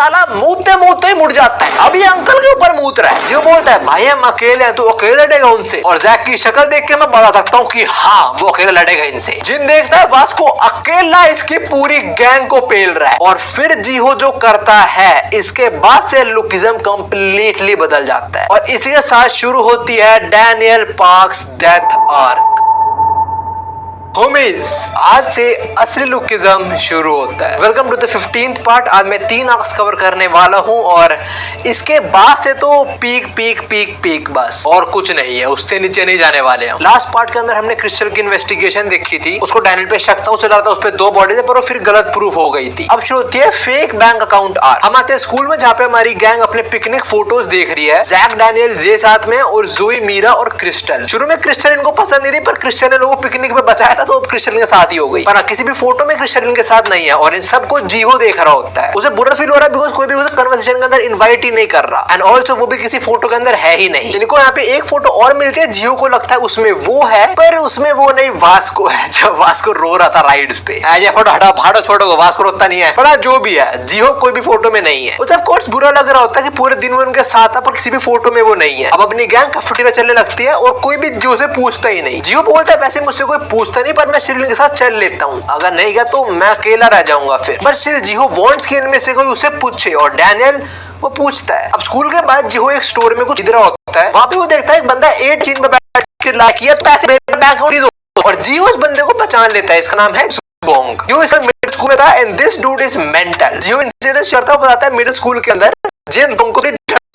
साला मूतते मूतते ही मुड़ जाता है। अब ये अंकल के ऊपर मूत रहा है। जियो बोलता है भाई हम अकेले हैं, तू अकेले लड़ेगा उनसे। और जैक की शक्ल देख के मैं बता सकता हूँ कि हाँ वो अकेले लड़ेगा इनसे। जिन देखता है वास्को अकेला इसकी पूरी गैंग को पेल रहा है। और फिर जियो जो करता है इसके बाद से लुकिज्म कंप्लीटली बदल जाता है और इसी के साथ शुरू होती है Daniel Park's death arc. Homies, आज से असली लुकिज्म शुरू होता है। Welcome to the 15th part. आज मैं 3 आर्क्स कवर करने वाला हूं और इसके बाद से तो पीक पीक पीक पीक बस और कुछ नहीं है, उससे नीचे नहीं जाने वाले हम। लास्ट पार्ट के अंदर हमने क्रिस्टल की इन्वेस्टिगेशन देखी थी, उसको डैनियल पे शक था, उसे लगा था उस पे 2 बॉडीज है पर वो फिर गलत प्रूफ हो गई थी। अब शुरू होती है फेक बैंक अकाउंट आर्क। हम आते हैं स्कूल में जहाँ पे हमारी गैंग अपने पिकनिक फोटोज देख रही है। जैक, डैनियल, जे साथ में और जोई, मीरा और क्रिस्टल। शुरू में क्रिस्टल इनको पसंद नहीं थी पर क्रिस्टल ने लोगों को पिकनिक में बचाया था तो क्रिस्टल के साथ ही हो गई। पर किसी भी फोटो में क्रिस्टल के साथ नहीं है और इन सबको जियो देख रहा होता है। उसे बुरा फील हो रहा है बिकॉज़ कोई भी उसे कन्वर्सेशन के अंदर इनवाइट ही नहीं कर रहा एंड ऑल्सो वो भी किसी फोटो के अंदर है ही नहीं। इनको यहाँ पे एक फोटो और मिलती है, जियो को लगता है उसमें वो है पर उसमें वो नहीं, वास्को है। जब वास्को रो रहा था राइड्स पे, ये फोटो हटा, फाड़ो फोटो को, वास्को रोता नहीं है। पर जो भी है जियो कोई भी फोटो में नहीं है। उसे ऑफ कोर्स बुरा लग रहा होता है कि पूरे दिन वो उनके साथ था पर किसी भी फोटो में वो नहीं है। अब अपनी गैंग कफ्टीरा चलने लगती है और कोई भी जियो से पूछता ही नहीं। जियो बोलता है वैसे मुझसे कोई पूछता नहीं पर मैं शिरलिन के साथ चल लेता हूँ, अगर नहीं गया तो मैं अकेला रह जाऊंगा फिर। पर सिर्फ जियो वांट्स कि इनमें से कोई उसे पूछे और डैनियल वो पूछता है। अब स्कूल के बाद जियो एक स्टोर में कुछ इधर होता है, वहां पे वो देखता है एक बंदा 18 पे बैठ के लाकिया पैसे बैंक और जियो उस बंदे को पहचान लेता है। इसका नाम है बोंग। जियो इस मिडिल स्कूल में था and this dude is mental. Jio incidence करता हुआ बताता है मिडिल स्कूल के अंदर जेम्स बोंग को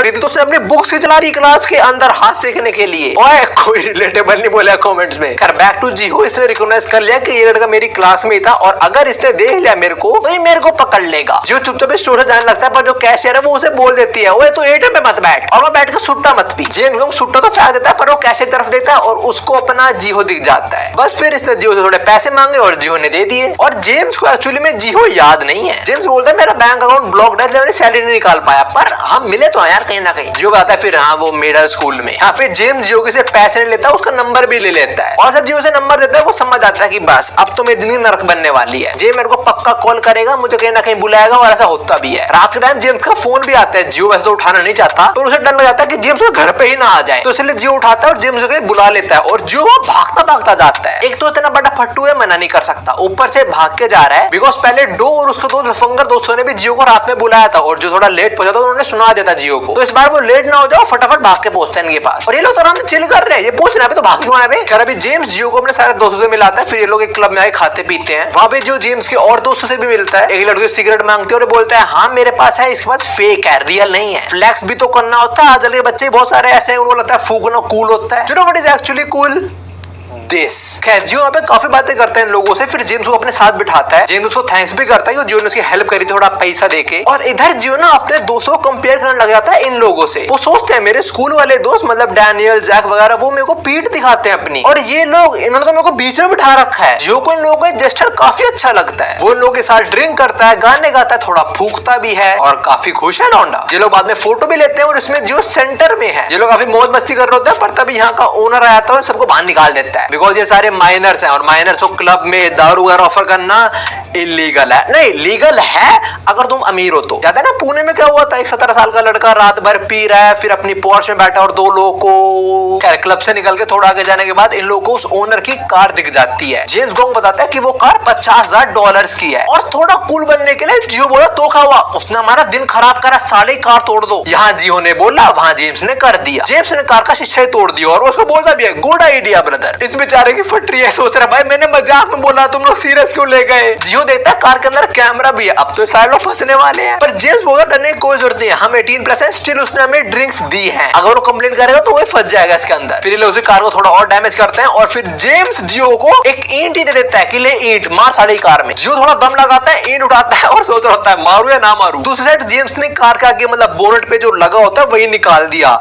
तो उसने अपनी बुक से चला रही क्लास के अंदर हाथ सेकने के लिए। ओए कोई रिलेटेबल नहीं बोला कमेंट्स में। कर बैक टू जियो, इसने रिकॉग्नाइज कर लिया कि ये लड़का मेरी क्लास में ही था और अगर इसने देख लिया मेरे को तो ये मेरे को पकड़ लेगा। जियो चुपचाप स्टोर से जाने लगता है पर जो कैशियर है वो उसे बोल देती है ओए तो एटीएम पे मत बैठ और वो बैठ कर सुट्टा मत पी। जेम्स सुट्टा तो फेंक देता है पर वो कैशियर तरफ देखता है और उसको अपना जियो दिख जाता है। बस फिर इसने जियो से थोड़े पैसे मांगे और जियो ने दे दिए। और जेम्स को एक्चुअली में जियो याद नहीं है। जेम्स बोलता है मेरा बैंक अकाउंट ब्लॉक है, मैंने सैलरी नहीं निकाल पाया पर हम मिले तो यार कहीं ना कहीं। जियो आता है फिर हाँ वो मिडिल स्कूल में। यहाँ पे जेम्स जियो से पैसे नहीं लेता, उसका नंबर भी ले लेता है और जब जियो से नंबर देता है वो समझ आता है कि बस अब तो मेरी जिंदगी नरक बनने वाली है। जे मेरे को पक्का कॉल करेगा, मुझे कहीं ना कहीं बुलाएगा और ऐसा होता भी है। रात के टाइम जेम्स का फोन भी आता है। जियो वैसे तो उठाना नहीं चाहता पर उसे डर लग जाता है कि जेम्स घर पे ही ना आ जाए तो इसलिए जियो उठाता है और जेम्स को बुला लेता है और जियो भागता भागता जाता है। एक तो इतना बड़ा फट्टू है, मना नहीं कर सकता, ऊपर से भाग के जा रहा है बिकॉज पहले डो और उसके 2 लफंगर दोस्तों ने भी जियो को रात में बुलाया था और जो थोड़ा लेट पहुंचा था उन्होंने सुना देता जियो को। तो इस बार वो लेट ना हो जाओ, फटाफट भाग के पहुंचते हैं इनके पास और ये लोग तो आराम से चिल कर रहे हैं। ये पूछ रहे हैं तो भाग क्यों आए? खैर अभी जेम्स जियो को अपने सारे दोस्तों से मिलाता है, फिर ये लोग एक क्लब में आए खाते पीते हैं। वहां पे जो जेम्स के और दोस्तों से भी मिलता है। एक लड़की सिगरेट मांगती है और बोलता है हाँ मेरे पास है, इसके पास फेक है, रियल नहीं है। फ्लैक्स भी तो करना होता है, आजकल के बच्चे बहुत सारे ऐसे हैं उनको लगता है फूकना कूल होता है। You know what is actually cool? This. खैर जियो यहाँ पे काफी बातें करते हैं लोगों से, फिर जेम्स को अपने साथ बिठाता है। जेम्स उसको थैंक्स भी करता है कि जियो ने उसकी हेल्प करी थोड़ा पैसा देके। और इधर जियो ना अपने दोस्तों को कंपेयर करने लग जाता है इन लोगों से। वो सोचते हैं मेरे स्कूल वाले दोस्त मतलब डैनियल, जैक वगैरह वो मेरे को पीठ दिखाते हैं अपनी और ये लोग इन्होंने तो मेरे को बीच में बिठा रखा है। जियो को इन लोगों का जेस्चर काफी अच्छा लगता है। वो इन लोगों के साथ ड्रिंक करता है, गाने गाता है, थोड़ा फूकता भी है और काफी खुश है लौंडा। ये लोग बाद में फोटो भी लेते हैं और इसमें जियो सेंटर में है। ये लोग काफी मौज मस्ती कर रहे होते हैं पर तभी यहाँ का ओनर आया था और सबको बाहर निकाल देता है बिकॉज ये सारे माइनर्स हैं और माइनर्स को क्लब में दारू वगैरह ऑफर करना इलीगल है। नहीं लीगल है अगर तुम अमीर हो तो। याद है ना पुणे में क्या हुआ था, एक 17 साल का लड़का रात भर पी रहा है, फिर अपनी पोर्श में बैठा और 2 लोगों को क्लब से निकल के थोड़ा आगे जाने के बाद इन लोगों को उस ओनर की कार दिख जाती है। जेम्स गोंग बताता है कि वो कार $50,000 की है और थोड़ा कूल बनने के लिए जियो बोला तो हुआ उसने हमारा दिन खराब करा, साले कार तोड़ दो। यहाँ जियो ने बोला, वहां जेम्स ने कर दिया। जेम्स ने कार का शीशा ही तोड़ दिया और उसको बोलता भी है गुड आइडिया ब्रदर। इस बेचारे की फटरी है, सोच रहा भाई मैंने मजाक में बोला, तुम लोग सीरियस क्यों ले गए? जियो देखता है कार के अंदर कैमरा भी है, अब तो सारे लोग फंसने वाले हैं। पर जेम्स बोला डरने की कोई जरूरत नहीं है, हम 18+ हैं, स्टिल उसने हमें ड्रिंक्स दी हैं, अगर वो कंप्लेंट करेगा तो वो फंस जाएगा इसके अंदर। फिर लोग उसी कार को थोड़ा और डैमेज करते हैं और फिर जेम्स जियो को एक ईंट ही दे देता है कि ले ईंट मार साड़ी कार में। जियो थोड़ा दम लगाता है, ईंट उठाता है और सोच रहा होता है मारू या ना मारू। दूसरी साइड जेम्स ने कार के आगे मतलब बोनट पे जो लगा होता है वही निकाल दिया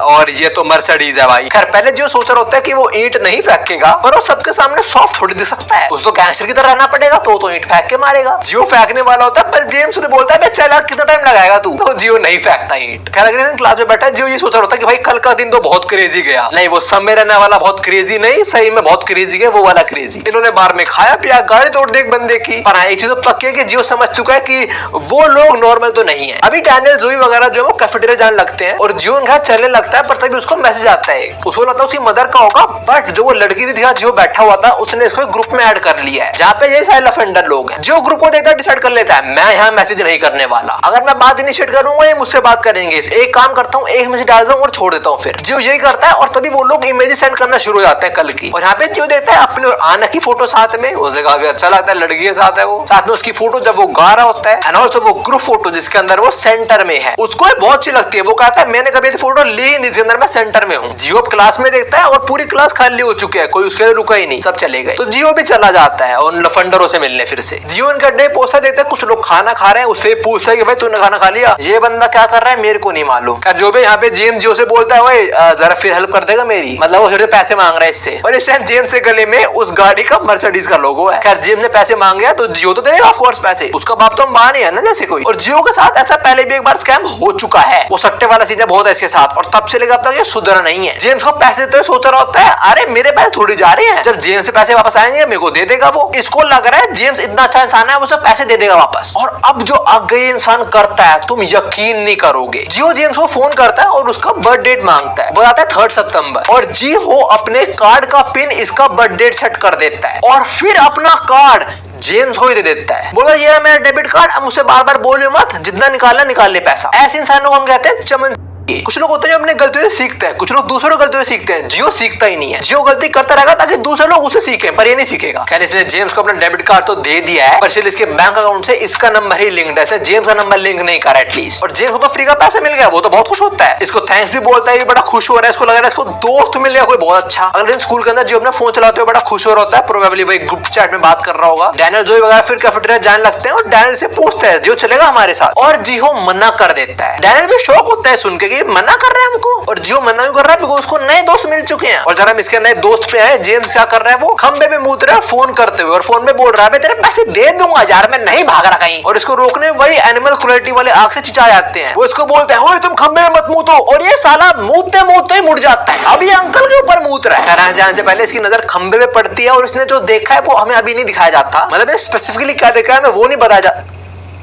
और ये तो मर्सिडीज है भाई। खैर पहले जियो सोच रहा होता है कि वो ईंट नहीं फेंकेगा दिखेगा, पर वो सबके सामने सॉफ्ट थोड़ी दिख सकता है। उसको गैंगस्टर की तरह रहना पड़ेगा, तो ईंट फेंक के मारेगा। जियो फेंकने वाला होता है, पर जेम्स उसे बोलता है चल कितना टाइम लगाएगा तू, तो जियो नहीं फेंकता ईंट। खैर अगले दिन क्लास में बैठा जियो ये सोच रहा होता है कि भाई कल का दिन तो बहुत क्रेजी गया। नहीं, वो सब में रहने वाला बहुत क्रेजी नहीं, सही में बहुत क्रेजी गया, वो वाला क्रेजी। इन्होंने बार में खाया पिया, गाड़ी तोड़ दी एक बंदे की। पर एक चीज तो पक्की है कि जियो समझ चुका है कि वो लोग नॉर्मल तो नहीं है। अभी डैनियल जोई वगैरह जो है वो कैफेटेरिया जाने लगते हैं और जियो उनका चलने लगता है, पर तभी उसको मैसेज आता है। उसको लगता है उसकी मदर का होगा, बट जो वो लड़की थी जियो बैठा हुआ था, उसने इसको ग्रुप में ऐड कर लिया है जहाँ पे ये सारे लफेंडर लोग हैं। जो ग्रुप को देखता है डिसाइड कर लेता है मैं यहाँ मैसेज नहीं करने वाला, अगर मैं बात इनिशिएट करूंगा ये मुझसे बात करेंगे, एक काम करता हूँ एक मैसेज डाल दूं और छोड़ देता हूँ। फिर जियो यही करता है और तभी वो लोग इमेज सेंड करना शुरू हो जाते हैं कल की। और यहाँ पे जियो देखता है अपने और आना की फोटो साथ में, उसे काफी अच्छा लगता है, लड़की के साथ है वो, साथ में उसकी फोटो जब वो गा रहा होता है, एंड ऑल्सो वो ग्रुप फोटो जिसके अंदर वो सेंटर में है, उसको बहुत अच्छी लगती है। वो कहता है मैंने कभी फोटो ली नहीं, इसके अंदर मैं सेंटर में हूँ। जियो क्लास में देखता है और पूरी क्लास खाली हो चुकी है, कोई उसके लिए रुका ही नहीं, सब चले गए। तो जियो भी चला जाता है उन लफंडरों से मिलने। फिर से जियो उनका डे पोस्टर देखता है, कुछ लोग खाना खा रहे हैं, उससे पूछता है कि भाई तूने खाना खा लिया? ये बंदा क्या कर रहा है मेरे को नहीं मालूम। जो भी यहाँ पे जेम्स जियो से बोलता है भाई जरा फिर हेल्प कर देगा मेरी, मतलब वो थोड़े पैसे मांग रहा है इससे। और इस टाइम जेम्स के गले में उस गाड़ी का मर्सिडीज का लोगो है। खैर जेम्स ने पैसे मांगे तो जियो तो देगा ऑफ कोर्स पैसे, उसका बाप तो अंबानी नहीं है ना जैसे कोई। और जियो के साथ ऐसा पहले भी एक बार स्कैम हो चुका है, वो सट्टे वाला सीन बहुत है इसके साथ, और तब से लेकर अब तक ये सुधरा नहीं है। जेम्स को पैसे देते हुए सोच रहा होता है अरे मेरे पैसे थोड़ी जा रहे हैं, जब जेम्स से पैसे वापस आएंगे मेरे को दे देगा वो। इसको लग रहा है जेम्स इतना अच्छा इंसान है, वो सब पैसे दे देगा वापस। और अब जो आगे इंसान करता है तुम यकीन नहीं करोगे। जियो जेम्स को फोन करता है और उसका बर्थ डेट मांगता है, बताता है 3 सितंबर, और जियो अपने कार्ड का पिन इसका बर्थ डेट सेट कर देता है और फिर अपना कार्ड जेम्स को ही दे देता है। बोला ये मेरा डेबिट कार्ड, अब मुझसे बार बार बोलियो मत, जितना निकालना निकाल ले पैसा। ऐसे इंसानों को हम कहते हैं चमन। कुछ लोग होते हैं जो अपने गलतियों से सीखते हैं, कुछ लोग दूसरों गलतियों से सीखते हैं। जियो सीखता ही नहीं है, जियो गलती करता रहेगा ताकि दूसरे लोग उसे सीखें, पर ये नहीं सीखेगा। खैर इसने जेम्स को अपना डेबिट कार्ड तो दे दिया है, पर सिर्फ इसके बैंक अकाउंट से इसका नंबर ही लिंक्ड है, जेम्स का नंबर लिंक नहीं करा एटलीस्ट। और जेम्स को तो फ्री का पैसा मिल गया, वो तो बहुत खुश होता है, इसको थैंक्स भी बोलता है, बड़ा खुश हो रहा है, इसको लग रहा है इसको दोस्त मिल गया कोई बहुत अच्छा। अगले दिन स्कूल के अंदर जियो अपना फोन चलाते हुए बड़ा खुश हो रहा होता है, प्रोबेबली वो एक ग्रुप चैट में बात कर रहा होगा। डैनियल जोई वगैरह फिर कैफेटेरिया जाने लगते हैं और डैनियल से पूछते हैं जियो चलेगा हमारे साथ, और जियो मना कर देता है। डैनियल भी शौक होता है सुन के कि मना कर रहे हैं हमको, और जियो मना क्यों कर रहा है बिकॉज़ उसको नए दोस्त मिल चुके हैं। और जरा हम इसके नए दोस्त पे आए, जेम्स क्या कर रहा है, वो खंबे में मूत रहा है फोन करते हुए, और फोन में बोल रहा है मैं तेरे पैसे दे दूंगा यार, मैं नहीं भाग रहा कहीं। और इसको रोकने वही एनिमल क्रुएल्टी वाले आग से चिचा जाते हैं। वो इसको बोलते हैं ओए तुम खंबे में मत मूतो, और ये साला मूतते मूतते ही मुड़ जाता है। अभी अंकल के ऊपर मूत रहा है। जाने से पहले इसकी नजर खंबे में पड़ती है और इसने जो देखा है वो हमें अभी नहीं दिखाया जाता, मतलब स्पेसिफिकली क्या देखा है हमें वो नहीं बताया जाता।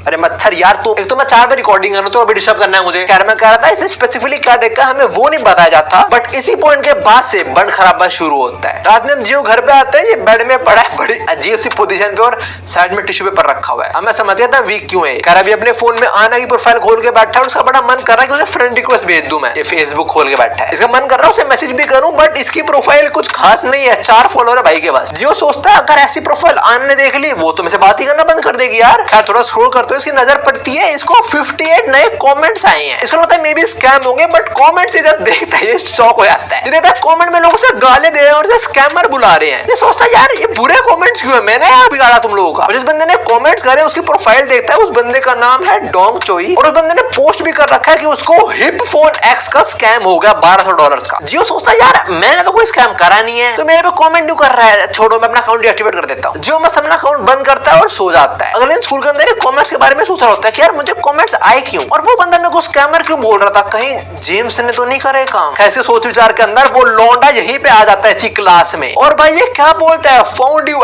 अरे मच्छर यार, तो एक तो मैं 4 बार रिकॉर्डिंग कर रहा हूं तो अभी डिस्टर्ब करना है मुझे। खैर मैं कह रहा था इसने स्पेसिफिकली क्या देखा हमें वो नहीं बताया जाता, बट इसी पॉइंट के बाद से बंड खराबा शुरू होता है। रात में हम जियो घर पे आते हैं, ये बेड में पड़ा है बड़ी अजीब सी पोजीशन पे और साइड में टिश्यू पेपर रखा हुआ है। हमें समझ गया था वीक क्यों है। खैर अभी अपने फोन में आना की प्रोफाइल खोल के बैठा है और उसका बड़ा मन कर रहा है कि उसे फ्रेंड रिक्वेस्ट भेज दूं मैं। ये फेसबुक खोल के बैठा है, इसका मन कर रहा है उसे मैसेज भी करूं, बट इसकी प्रोफाइल कुछ खास नहीं है, 4 फॉलोअर है भाई के पास। जियो सोचता है अगर ऐसी प्रोफाइल आने देख ली वो तो मुझसे बात ही करना बंद कर देगी यार। खैर थोड़ा स्क्रॉल करते हो इसकी नजर पड़ती है, इसको 58 नए कमेंट्स आए हैं। इसको लगता है मे बी स्कैम होंगे, बट कमेंट्स जब देखता है ये शॉक हो जाता है। देखता है कमेंट में लोग उसे गाली दे रहे हैं और उसे स्कैमर बुला रहे हैं। ये सोचता है यार ये बुरे कमेंट्स क्यों है, मैंने यार बिगाड़ा तुम लोगों का। और जिस बंदे ने कमेंट्स करे उसकी प्रोफाइल देखता है, उस बंदे का नाम है डोंग चोई, और उस बंदे ने पोस्ट भी कर रखा है कि उसको हिप फोन एक्स का स्कैम हो गया $1200 का। जियो सोचता है यार मैंने तो कोई स्कैम करा नहीं है, तो मेरे पे कमेंट क्यों कर रहा है, छोड़ो मैं अपना अकाउंट डीएक्टिवेट कर देता हूँ। जियो मस्त अपना अकाउंट बंद करता है और सो जाता है। अगले दिन स्कूल के अंदर कमेंट्स के बारे में सोच रहा होता है कि यार मुझे कमेंट्स आए क्यों, और वो बंदा मेरे को स्कैमर क्यों बोल रहा था, कहीं जेम्स ने तो नहीं करे काम। कैसे सोच विचार के अंदर वो लौंडा यहीं पे आ जाता है इसी क्लास में, और भाई ये क्या बोलता है, found you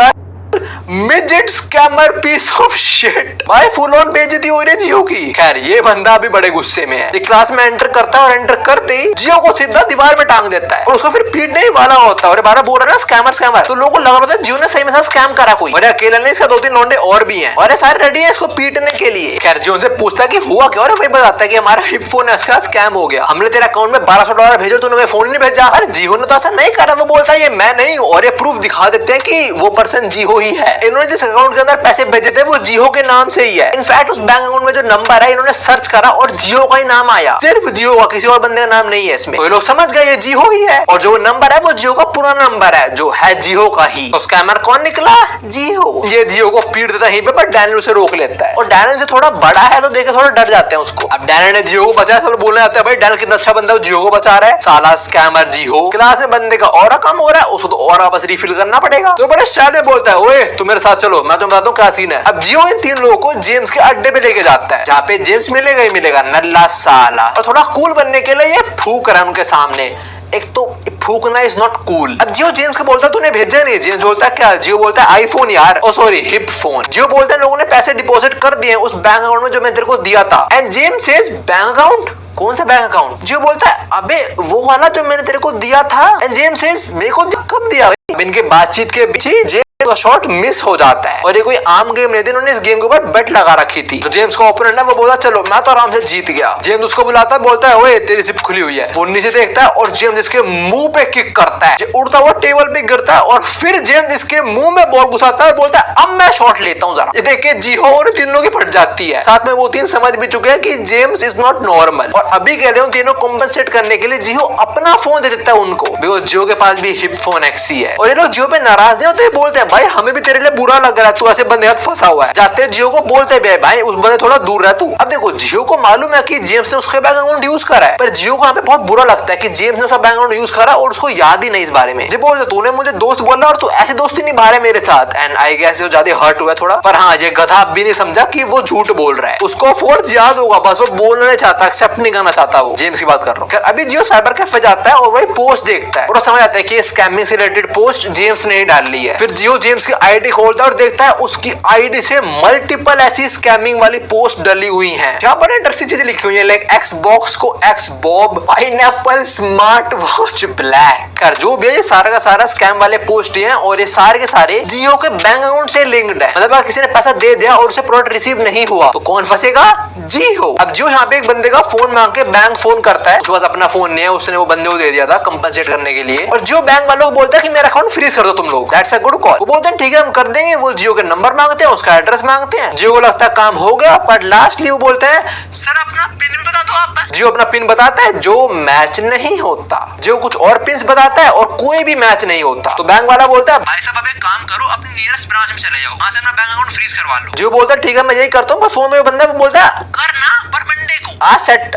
midget scammer piece of shit. भाई फुल ऑन बेइज्जती हो रही है जियो की। खैर ये बंदा अभी बड़े गुस्से में है, क्लास में एंटर करता है और एंटर करते ही जियो को सीधा दीवार में टांग देता है और उसको फिर पीटने ही वाला होता है। और बारह बोल रहा है स्कैमर स्कैमर, तो लोगों को लग रहा था जियो ने सही में स्कैम करा कोई, और अकेला नहीं इसका 2-3 लौंडे और भी हैं और सारे रेडी है इसको पीटने के लिए। खैर जियो से पूछता है कि हुआ क्या, और वही बताता है कि हमारा हिप फोन है उसका स्कैम हो गया, हमने तेरे अकाउंट में $1200 भेजो, तूने फोन नहीं भेजा। अरे जियो ने तो ऐसा नहीं करा, वो बोलता है ये मैं नहीं, और ये प्रूफ दिखा देते हैं कि वो पर्सन जियो ही है। इन्होंने जिस अकाउंट के अंदर पैसे भेजे थे वो जियो के नाम से ही है। इनफैक्ट उस बैंक अकाउंट में जो नंबर है इन्होंने सर्च करा और जियो का ही नाम आया, सिर्फ जियो का, किसी और बंदे का नाम नहीं है इसमें। तो लोग समझ गए ये जियो ही है और जो नंबर है वो जियो का पुराना नंबर है जो है जियो का ही। तो स्कैमर कौन निकला? जियो। ये जियो को पीट देता है पर डैनियल उसे रोक लेता है और डैनियल से थोड़ा बड़ा है तो देखे थोड़ा डर जाते हैं उसको। अब डैनियल ने जियो को बचाया तो बोलने जाते हैं भाई डैनियल कितना अच्छा बंदा है, जियो को बचा रहा है। साला स्कैमर जियो। क्लास में बंदे का ऑरा कम हो रहा है, उसको तो ऑरा बस रिफिल करना पड़ेगा। तो बड़े शायद बोलता है ओए तुम मेरे साथ चलो, मैं तुम्हें बताता हूँ क्या सीन है। अब जियो इन तीन लोगों को जेम्स के अड्डे पे लेके जाता है जहाँ पे जेम्स मिलेगा ही मिलेगा, नल्ला साला। और थोड़ा कूल बनने के लिए ये फूक रहा है उनके सामने। एक तो फूकना इज नॉट कूल। अब जियो जेम्स को बोलता है तूने भेजा नहीं। जेम्स बोलता है क्या? जियो बोलता है आईफोन यार, ओ सॉरी हिप फोन। जियो बोलता है लोगों ने पैसे डिपॉजिट कर दिए उस बैंक अकाउंट में जो मैं तेरे को दिया था। And James says bank account? कौन सा बैंक अकाउंट? जियो बोलता है अबे वो वाला जो मैंने तेरे को दिया था। एंड जेम्स सेज मेरे को कब दिया? इनके बातचीत के बीच ही तो शॉट मिस हो जाता है और ये कोई आम गेम नहीं थी, इन्होंने इस गेम के ऊपर बेट लगा रखी थी। तो जेम्स का ओपोनेंट है वो बोलता चलो मैं तो आराम से जीत गया। जेम्स उसको बुलाता है, बोलता है ओए तेरी जिप खुली हुई है। वो नीचे देखता है और जेम्स इसके मुंह पे किक करता है, उड़ता हुआ टेबल पे गिरता है और फिर जेम्स इसके मुंह में बॉल घुसाता है, बोलता है अब मैं शॉट लेता हूँ जरा। ये देख के जियो और तीनों की फट जाती है। साथ में वो तीन समझ भी चुके हैं कि जेम्स इज नॉट नॉर्मल और अभी कह रहे हो तीनों कॉम्पनसेट करने के लिए जियो अपना फोन दे देता है उनको, बिकॉज़ जियो के पास भी हिप फोन एक्सी है। और ये लोग जियो पे नाराज नहीं होते, बोलते हैं भाई हमें भी तेरे बुरा लग रहा है, तू ऐसे बंदे हाथ फंसा हुआ है। जाते जियो को बोलते हैं भाई उस बंदे थोड़ा दूर रह तू। अब देखो जियो को मालूम है कि जेम्स ने उसके बैंक अकाउंट यूज करा है, पर जियो को यहाँ पे बहुत बुरा लगता है कि जेम्स ने उसका बैंक अकाउंट यूज करा और उसको याद ही नहीं इस बारे में। जी बोल तूने मुझे दोस्त बोला और तू ऐसी दोस्ती नहीं निभा रहा मेरे साथ। एंड आई गेस ज्यादा हर्ट हुआ थोड़ा, पर हाँ ये गधा भी नहीं समझा कि वो झूठ बोल रहा है। उसको फोर्स याद होगा, बस वो बोलना नहीं चाहता, एक्सेप्ट नहीं करना चाहता। वो जेम्स की बात कर रहा हूँ। अभी जियो साइबर कैफे जाता है और वही पोस्ट देखता है और समझ आता है कि स्कैमिंग से रिलेटेड पोस्ट जेम्स ने ही डाल ली है। फिर जियो जेम्स की आईडी खोलता है और देखता है उसकी आईडी से मल्टीपल ऐसी स्कैमिंग वाली पोस्ट डली हुई हैं जहां पर इंटरेस्टिंग चीजें लिखी हुई हैं लाइक एक्स बॉक्स को x Bob, pineapple smart watch black कर, जो भी है ये सारा का सारा स्कैम वाले पोस्ट हैं और ये सारे के सारे जियो के बैंक अकाउंट से लिंक्ड है। मतलब किसी ने पैसा दे दिया और उसे प्रोडक्ट रिसीव नहीं हुआ तो कौन फंसेगा? जियो। अब जियो यहाँ पे एक बंदे का फोन मांग के बैंक फोन करता है, उसके पास अपना फोन नहीं है, उसने वो बंदे को दे दिया था कंपनसेट करने के लिए। और जियो बैंक वालों को बोलता है कि मेरा अकाउंट फ्रीज कर दो तुम लोग, दैट्स अ गुड कॉल। वो बोलते हैं ठीक है हम कर देंगे। वो जियो के नंबर मांगते हैं, उसका एड्रेस मांगते हैं। जियो को लगता है काम हो गया, पर लास्टली वो बोलते हैं सर अपना पिन बता दो आप बस। जियो अपना पिन बताता है जो मैच नहीं होता। जियो कुछ और पिन बताता है और कोई भी मैच नहीं होता। तो बैंक वाला बोलता है भाई साहब अब एक काम करो अपनी नियरेस्ट ब्रांच में चले जाओ, वहां से अपना बैंक अकाउंट फ्रीज करवा लो। जियो बोलता है ठीक है मैं यही करता हूँ। पर फोन में बंदा बोलता है करना पर मंडे को आज सेट।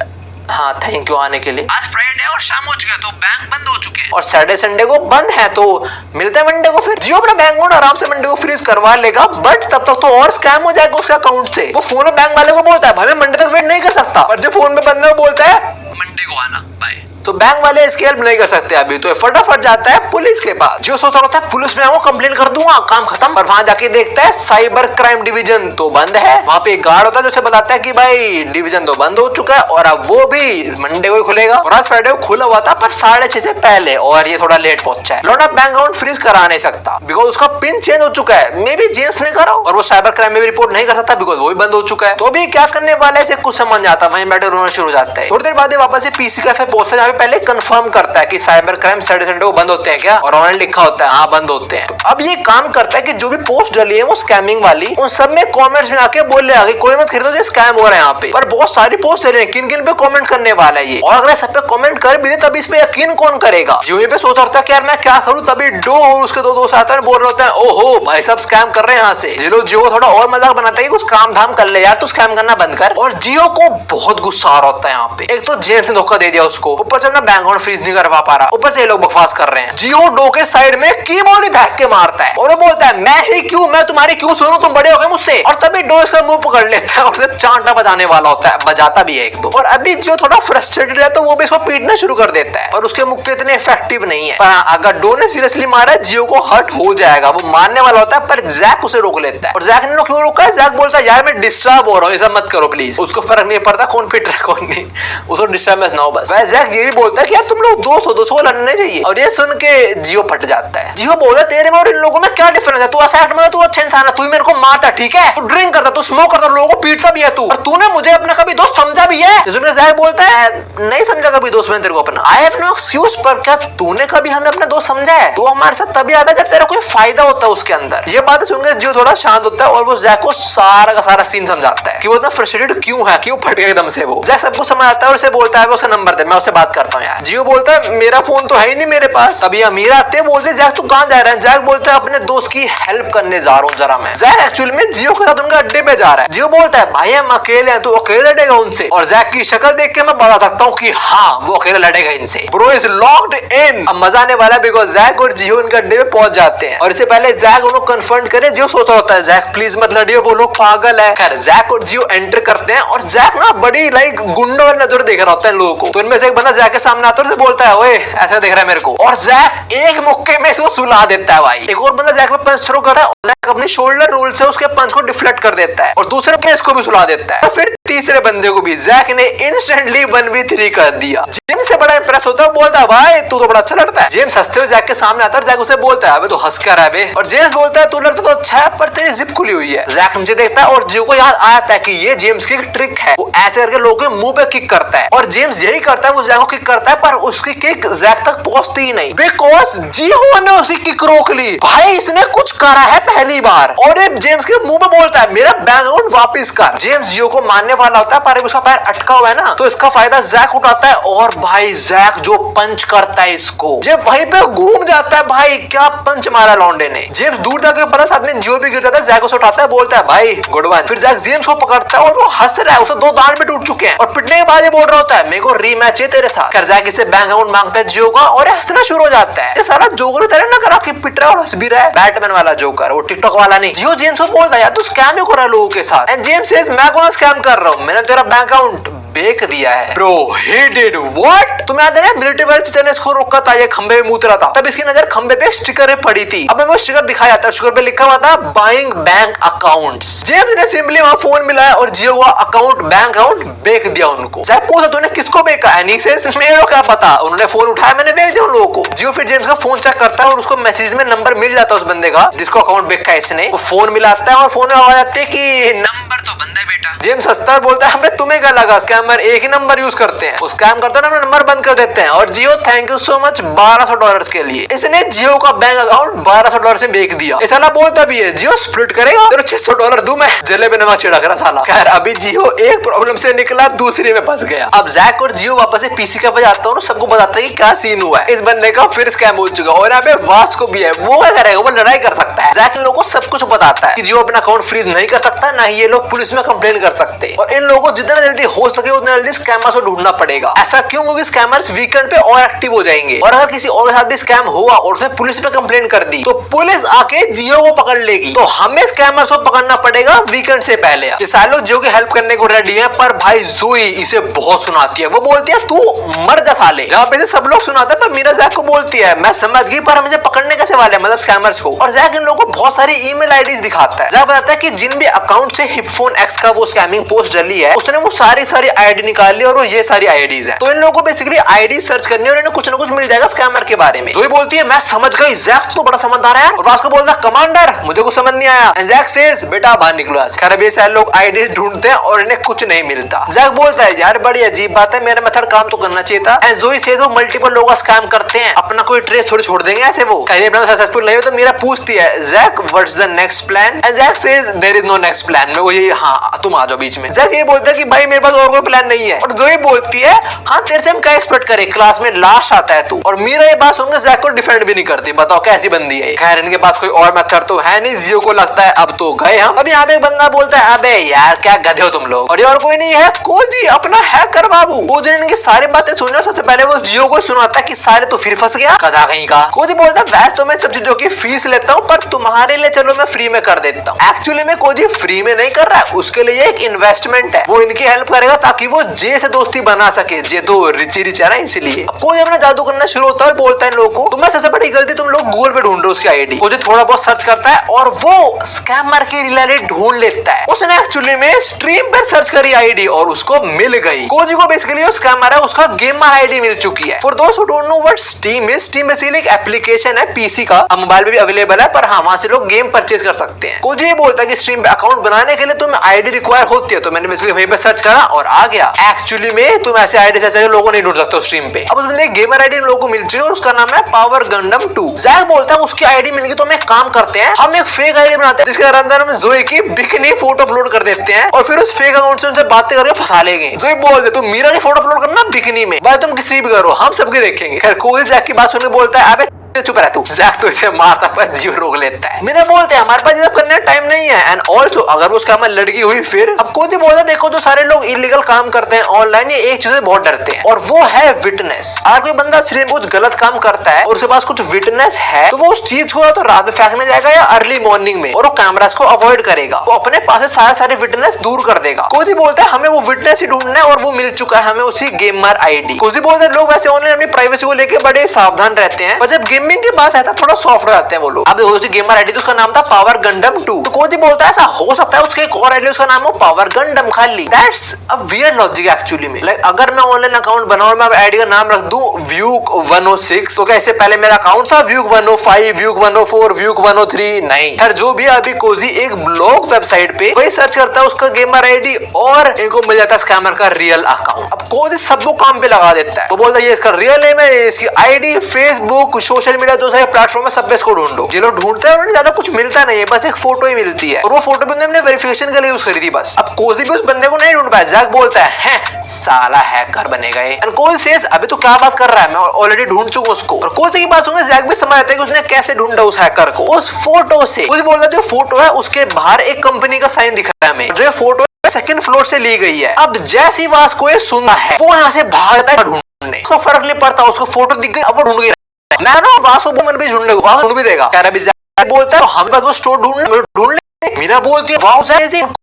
हाँ थैंक यू आने के लिए। आज फ्राइडे और शाम हो चुकी है तो बैंक बंद हो चुके हैं और सैटरडे संडे को बंद है, तो मिलते हैं मंडे को। फिर जियो अपना बैंक अकाउंट आराम से मंडे को फ्रीज करवा लेगा, बट तब तक तो और स्कैम हो जाएगा उसके अकाउंट से। वो फोन में बैंक वाले को बोलता है भाई मैं मंडे तक वेट नहीं कर सकता, पर जो फोन में बंदा बोलता है मंडे को आना बाय। तो बैंक वाले इसकी हेल्प नहीं कर सकते अभी, तो फटाफट जाता है पुलिस के पास। जो सोच रहा था पुलिस में आऊंगा कंप्लेन कर दूंगा काम खत्म, पर वहां जाके देखता है साइबर क्राइम डिवीजन तो बंद है। वहां पे एक गार्ड होता है जो उसे बताता है कि भाई डिवीजन तो बंद हो चुका है और अब वो भी मंडे को ही खुलेगा। और आज फ्राइडे को खुला हुआ था पर 6:30 से पहले और ये थोड़ा लेट पहुंचा है। लौटा बैंक अकाउंट फ्रीज करा नहीं सकता बिकॉज उसका पिन चेंज हो चुका है, मे बी जेम्स ने करा और वो साइबर क्राइम में भी रिपोर्ट नहीं कर सकता बिकॉज वो भी बंद हो चुका है। तो अभी क्या करने वाला है कुछ समझ नहीं आता, वहीं बैठे रोना शुरू हो जाता है। थोड़ी देर बाद वापस से पीसी कैफे पहुंचता है जहां पे पहले कंफर्म करता है कि साइबर क्राइम सैटरडे संडे को बंद होते हैं क्या, और ऑनलाइन लिखा होता है हाँ बंद होते हैं। तो अब ये काम करता है कि जो भी पोस्ट डली है वो स्कैमिंग वाली, उन सब में कमेंट्स में आके बोल रहा है कोई मत खरीदो जो स्कैम हो रहा है यहाँ पे। पर बहुत सारी पोस्ट डली है, किन किन पे कमेंट करने वाला है ये, और अगर सब पे कमेंट कर भी दे तब इस पे यकीन कौन करेगा। जियो पे सोच रहा था कि यार मैं क्या करूं, तभी डो और उसके दो दोस्त आते हैं बोल रहे होते हैं ओहो भाई सब स्कैम कर रहे हैं यहाँ से। जियो थोड़ा और मजाक बनाता है कि कुछ काम धाम कर ले यार, तू स्कैम करना बंद कर। और जियो को बहुत गुस्सा आ रहा होता है यहाँ पे, एक तो जेम्स ने धोखा दे दिया उसको, ऊपर से अपना बैंक अकाउंट फ्रीज नहीं करवा पा रहा, ऊपर से ये लोग बकवास कर रहे हैं। जियो डो के साइड में कीबोर्ड ही फेंक के मारता है और वो बोलता है मैं ही क्यों, मैं तुम्हारी क्यों सुनूं, तुम बड़े हो गए मुझसे। और तभी डो इसका मुंह पकड़ लेता है और उसे चांटा बजाने वाला होता है, बजाता भी है एक दो। और अभी जियो थोड़ा फ्रस्ट्रेटेड है तो वो भी इसको पीटना शुरू कर देता है, पर उसके मुक्के इतने इफेक्टिव नहीं है। पर अगर डो ने सीरियसली मारा जियो को हर्ट हो जाएगा, वो मारने वाला होता है, पर जैक उसे रोक लेता है। और जैक ने क्यों रोका है, जैक बोलता है यार मैं डिस्टर्ब हो रहा हूँ, ऐसा मत करो प्लीज। उसको फर्क नहीं पड़ता कौन पीट रहा है कौन नहीं, उसको डिस्टर्बेंस ना हो बस। जैक ये भी बोलता है कि यार तुम लोग दोस्त हो, दोस्तों को लड़ने चाहिए। और ये सुन के जियो फट जाता है। जियो बोला तेरे में और इन लोगों में क्या डिफरेंस है, तू ऐसा एक्ट में, तू अच्छा इंसान है, तू मेरे को मारता ठीक है, तू ड्रिंक करता, तू स्मोक करता, लोगों को पीटता भी है तू, और तूने मुझे अपना कभी दोस्त समझा भी है। है। जैक बोलता है नहीं समझा कभी दोस्त मैंने तेरे को अपना। आई हैव नो एक्सक्यूज, पर क्या तूने कभी हमें अपना दोस्त समझा है? तो हमारे साथ तभी आता है जब तेरा कोई फायदा होता है उसके अंदर। ये बातें सुनकर जियो थोड़ा शांत होता है और वो जैक को सारा का सारा सीन समझाता है कि वो इतना फ्रस्ट्रेटेड क्यों है, क्यों फट गया एकदम से। वो जैक सब कुछ समझ आता है और उसे बोलता है उसका नंबर दे, मैं उससे बात करता हूँ यार। जियो बोलता है मेरा फोन तो है ही नहीं मेरे पास। अभी अमीर आते हैं, बोलते जैक तू कहाँ जा रहा है? जैक बोलता है अपने दोस्त की हेल्प करने जा रहा हूँ जरा मैं। जैक एक्चुअली में जियो के साथ उनका अड्डे पे जा रहा है। जियो बोलता है भाई हम अकेले हैं, तू अकेले लड़ेगा उनसे? और जैक की शक्ल देख के मैं बता सकता हूँ कि हाँ वो अकेले लड़ेगा इनसे। Bro is locked in. अब मजा आने वाला है बिकॉज जैक और जियो उनके अड्डे पे पहुंच जाते हैं और इससे पहले जैक उनको कन्फ्रंट करे, जियो सोचता होता है जैक प्लीज मत लड़ियो, वो लोग पागल है। खैर जैक और जियो एंटर करते हैं और जैक ना बड़ी लाइक गुंडों वाली नजर देख रहा होता है लोगों को। तो इनमें से एक बंदा जैक के सामने आता है और बोलता है ओए ऐसा देख रहा है मेरे को, और जैक एक मुक्के में इसको सुला देता है भाई। एक और बंदा जैक पे पंच थ्रो करता है और जैक अपने शोल्डर रोल से उसके पंच को डिफ्लेक्ट कर देता है और दूसरे पे इसको भी सुला देता है। और फिर तीसरे बंदे को भी जैक ने इंस्टेंटली 1v3 कर दिया। जेम्स से बड़ा इंप्रेस होता है, बोलता है भाई तू तो बड़ा अच्छा लड़ता है। जेम्स हंसते हुए जैक के सामने आता है, जैक उसे बोलता है अबे तो हंस क्या रहा है बे? और जेम्स बोलता है तू लड़ता तो अच्छा है पर तेरी जिप खुली हुई है। जैक नीचे देखता है और जियो को याद आता है कि ये जेम्स की एक ट्रिक है। वो ऐसे करके लोगों के मुंह पे किक करता है और जेम्स यही करता है, वो जैक को किक करता है पर उसकी किक जैक तक पहुंचती ही नहीं बिकॉज जियो ने उसकी किक रोक ली। भाई इसने कुछ करा है पहली बार। और ये जेम्स के मुंह पे बोलता है मेरा बैंक अकाउंट वापस कर। जेम्स जियो को मारने वाला होता है पर उसका पैर अटका हुआ है ना, तो इसका फायदा जैक उठाता है और भाई जैक जो पंच करता है इसको, ये वहीं पे घूम जाता है। भाई क्या पंच मारा लौंडे ने। जेम्स दूर जाके पड़ा, साथ में जियो भी गिर जाता है। जैक उसे उठाता है, बोलता है भाई गुड वन। फिर जैक जेम्स को पकड़ता है और वो हंस रहा है, उसे 2 दांत भी टूट चुके हैं और पिटने के बाद ये बोल रहा होता है मेरे को रीमैच है तेरे साथ। खैर जैक इसे बैंक अकाउंट मांगता है जियो का और हंसना शुरू हो जाता है। ये सारा जोकर तरह ना करा कि पिट रहा है और हंस भी रहा है, बैटमैन वाला जोकर, वो टिकटॉक वाला नहीं। जियो जेम्स को बोलता है यार तू स्कैम क्यों कर रहा है लोगों के साथ? एंड जेम्स सेज मैं कौन स्कैम कर रहा हूँ, मैंने तेरा बैंक अकाउंट बेच दिया है। Bro he did what? तुम्हें याद है मिलिट्री वाले चीचा ने इसको रोका था, ये खंबे में मुत रहा था, तब इसकी नजर खंबे पे स्टिकर पड़ी थी। अब हमें स्टिकर दिखाया जाता है, स्टिकर पे लिखा हुआ था बाइंग बैंक अकाउंट्स। जेम्स ने सिंपली वहां फोन मिलाया और जियो का अकाउंट बैंक अकाउंट बेच दिया उनको। जैक पूछा तूने किसको बेचा? एंड ही सेज मेरे को क्या पता, उन्होंने फोन उठाया मैंने बेच दिया उन लोगों को। जियो फिर जेम्स का फोन चेक करता है और उसको मैसेज में नंबर मिल जाता है उस बंदे का जिसको अकाउंट बेचा है इसने। वो फोन मिलाता है और फोन में आवाज आती है कि नंबर तो बंदा है बेटा। जेम्स हंसता है बोलता है हमें तुम्हें क्या लगा स्कैमर एक ही नंबर यूज करते हैं, वो स्कैम करते हैं ना नंबर बंद कर देते हैं। और जियो थैंक यू सो मच $1200 के लिए। इसने जियो का बैंक अकाउंट $1200 से बेच दिया। ये साला बोलता भी है जियो स्प्लिट करेगा तेरे $600 दूं मैं। जले पे नमक छिड़क रहा साला। खैर अभी जियो एक प्रॉब्लम से निकला दूसरी में फंस गया। अब जैक और जियो वापस से पीसी के पास जाता है और सबको बताता है कि क्या सीन हुआ है। इस बंदे का फिर स्कैम हो चुका और यहाँ पे वाच को भी है, वो क्या करेगा, वो लड़ाई कर सकता है। जैक इन लोगों को सब कुछ बताता है कि जियो अपना अकाउंट फ्रीज नहीं कर सकता, ना ही ये लोग पुलिस में कंप्लेन कर सकते और इन लोगों को जितना जल्दी हो सके उतना जल्दी स्कैमर्स को ढूंढना पड़ेगा। ऐसा क्यों? क्योंकि स्कैमर्स वीकेंड पे और एक्टिव हो जाएंगे और अगर किसी और के साथ भी स्कैम हुआ और उसने पुलिस पे कंप्लेन कर दी तो पुलिस आके जियो को पकड़ लेगी। तो हमें स्कैमर्स को पकड़ना पड़ेगा वीकेंड से पहले। ये सारे लोग जियो की हेल्प करने को रेडी हैं पर भाई जोई इसे बहुत सुनाती है। वो बोलती है तू मर जा साले। जहां पे सब लोग सुनाते हैं पर मीरा जैक को बोलती है मैं समझ गई पर मुझे पकड़ने कैसे वाले मतलब स्कैमर्स को। और जैक इन लोगों को बहुत सारी ईमेल आईडीज दिखाता है। जैक बताता है कि जिन भी अकाउंट से हिपफोन एक्स का वो स्कैमिंग पोस्ट डली है उसने वो सारी आईडी निकाली और वो ये सारी आईडीज है। तो इन लोगों को बेसिकली आईडी सर्च करनी है और इन्हें कुछ ना कुछ मिल जाएगा स्कैमर के बारे में। जोई बोलती है मैं समझ गई। जैक तो बड़ा समझदार है और वास्को बोलता है कमांडर मुझे कुछ समझ नहीं आया। एंड जैक सेज बेटा बाहर निकलो। खैर अब ये सारे लोग आईडी ढूंढते हैं और इन्हें कुछ नहीं मिलता। जैक बोलता है यार बड़ी अजीब बात है, मेरा मेथड काम तो करना चाहिए था। एंड जोई सेज वो मल्टीपल लोगों का स्कैम करते हैं, अपना कोई ट्रेस थोड़ी छोड़ देंगे ऐसे। वो कहीं अपना सक्सेसफुल नहीं हो तो मेरा पूछती है Jack what's the next plan? And Jack says there is no next plan. मैं वही हाँ तुम आ जाओ बीच में। जैक ये बोलता है कि भाई मेरे पास और कोई प्लान नहीं है। और जोई बोलती है हाँ तेरे से हम क्या एक्सपेक्ट करें, क्लास में लास्ट आता है तू। और मीरा ये बात सुनकर जैक को डिफेंड भी नहीं करती, बताओ कैसी बंदी है। खैर इनके पास कोई और मेथड तो है नहीं। जियो को लगता है अब तो गए हम। अब यहाँ पे एक बंदा बोलता है अबे यार क्या गधे हो तुम लोग। और ये और कोई नहीं है कोजी अपना हैकर बाबू। कोजी ने इनकी सारी बातें सुनी। सबसे पहले वो जियो को सुनाता है कि सारे तो फिर फंस गया गधा कहीं का। कोजी बोलता है वैसे तो मैं सब चीजों की फीस लेता हूँ पर तुम्हारे लिए चलो मैं फ्री में कर देता हूँ। एक्चुअली में कोजी फ्री में नहीं कर रहा है, उसके लिए एक इन्वेस्टमेंट है। वो इनकी हेल्प करेगा ताकि वो जे से दोस्ती बना सके। जे तो रिची रिच है ना इसलिए। कोजी अपना जादू करना शुरू होता है और बोलता है लोगों को तुम्हें सबसे बड़ी गलती तुम लोग गूगल पे ढूंढ रहे हो उसकी आईडी। कोजी थोड़ा बहुत सर्च करता है और वो स्कैमर की रिलेटेड ढूंढ लेता है। उसने एक्चुअली में स्ट्रीम पर सर्च करी आईडी और उसको मिल गई। कोजी को बेसिकली वो स्कैमर है उसका गेमर आईडी मिल चुकी है। फॉर दोस्त who don't know what steam is, steam basically एक एप्लीकेशन है पीसी का, मोबाइल पे भी अवेलेबल है पर हाँ वहां से लोग गेम परचेज कर सकते हैं। कोजी ये बोलता है कि स्ट्रीम पे अकाउंट बनाने के लिए तुम्हें आईडी रिक्वायर होती है। तो मैंने बेसिकली वहीं पे सर्च करा और आ गया। एक्चुअली में तुम ऐसे आईडी से लोगों नहीं ढूंढ सकते स्ट्रीम पे। अब उसने गेमर आईडी लोगों को मिल चुकी है और उसका नाम है पावर गंडम 2। जैक बोलता है उसकी आईडी मिल गई तो हम एक काम करते हैं, हम एक फेक आईडी बनाते हैं जिसके अंदर हम जोई की बिकनी फोटो अपलोड कर देते हैं और फिर उस फेक अकाउंट से उनसे बातें करके फंसा लेंगे। जोई बोल दे तुम मीरा की फोटो अपलोड करना बिकनी में, भाई तुम किसी भी करो हम सबके देखेंगे। खैर कोई जैक की बात सुनने बोलता है अबे चुप रह तू। जैक तो इसे मारता पर जीव रोक लेता है। मेरे बोलते हैं हमारे पास ये सब करने का टाइम नहीं है एंड ऑल्सो अगर उसका में लड़की हुई फिर। अब कोई बोलता देखो जो सारे लोग इलीगल काम करते हैं ऑनलाइन ये एक चीज से बहुत डरते हैं और वो है विटनेस। अगर कोई बंदा सिर्फ कुछ गलत काम करता है और उसके पास कुछ विटनेस है तो वो उस चीज को तो रात में फेंकने जाएगा या अर्ली मॉर्निंग में और वो कैमरास को अवॉइड करेगा, वो अपने पास से सारे विटनेस दूर कर देगा। कोई बोलता है हमें वो विटनेस ही ढूंढना है और वो मिल चुका है हमें उसी गेमर आईडी। कोई बोलते हैं लोग वैसे ऑनलाइन अपनी प्राइवेसी को लेकर बड़े सावधान रहते हैं पर जब गेमिंग की बात है थोड़ा सॉफ्ट रहते हैं वो लोग। अब देखो गेमर आईडी तो उसका नाम था पावर गंडम 2। तो कोई बोलता है ऐसा हो सकता है उसके एक और आईडी उसका नाम हो पावर गंडम खाली। That's a weird logic actually में। लाइक अगर मैं ऑनलाइन अकाउंट बनाऊं और मैं आईडी का नाम रख दूं व्यूक 106 तो क्या इससे पहले मेरा अकाउंट था व्यूक 105 व्यूक 104 व्यूक 103? नहीं। खैर जो भी अभी कोजी एक ब्लॉग वेबसाइट पे वही सर्च करता है उसका गेमर आईडी और इनको मिल जाता है स्कैमर का रियल अकाउंट। अब कोजी सबको काम पे लगा देता है, वो बोलता है ये इसका रियल नेम है, इसकी आईडी, फेसबुक, सोशल मीडिया जो सारे प्लेटफॉर्म में सब इसको ढूंढो। ये लोग ढूंढते हैं और ज्यादा कुछ मिलता नहीं है, बस एक फोटो ही मिलती है और वो फोटो भी हमने वेरिफिकेशन के लिए यूज करी थी बस। अब कोजी भी उस बंदे को नहीं ढूंढ पाया। जैक बोलता है साला हैकर बनेगा ये। एंड कोजी सेज अभी तो क्या बात कर रहा है, मैं ऑलरेडी ढूंढ चुका हूं उसको। और कोजी की बात सुनकर जैक भी समझ आता है कि उसने कैसे ढूंढा उस हैकर को उस फोटो से। कोजी बोलता है जो फोटो है उसके बाहर एक कंपनी का साइन दिख रहा है हमें, जो फोटो सेकंड फ्लोर से ली गई है। अब जैसी वास को ये सुनना है वो यहाँ से भागता है ढूंढने, उसको फर्क नहीं पड़ता, उसको फोटो दिख गई अब वो ढूंढ गई। मैं ना वासु मन भी ढूंढ भी देगा। कह रहा बोलता है हम बस वो स्टोर ढूंढ ले। मीरा बोलती है वाओ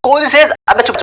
कोजी सेज अबे चुप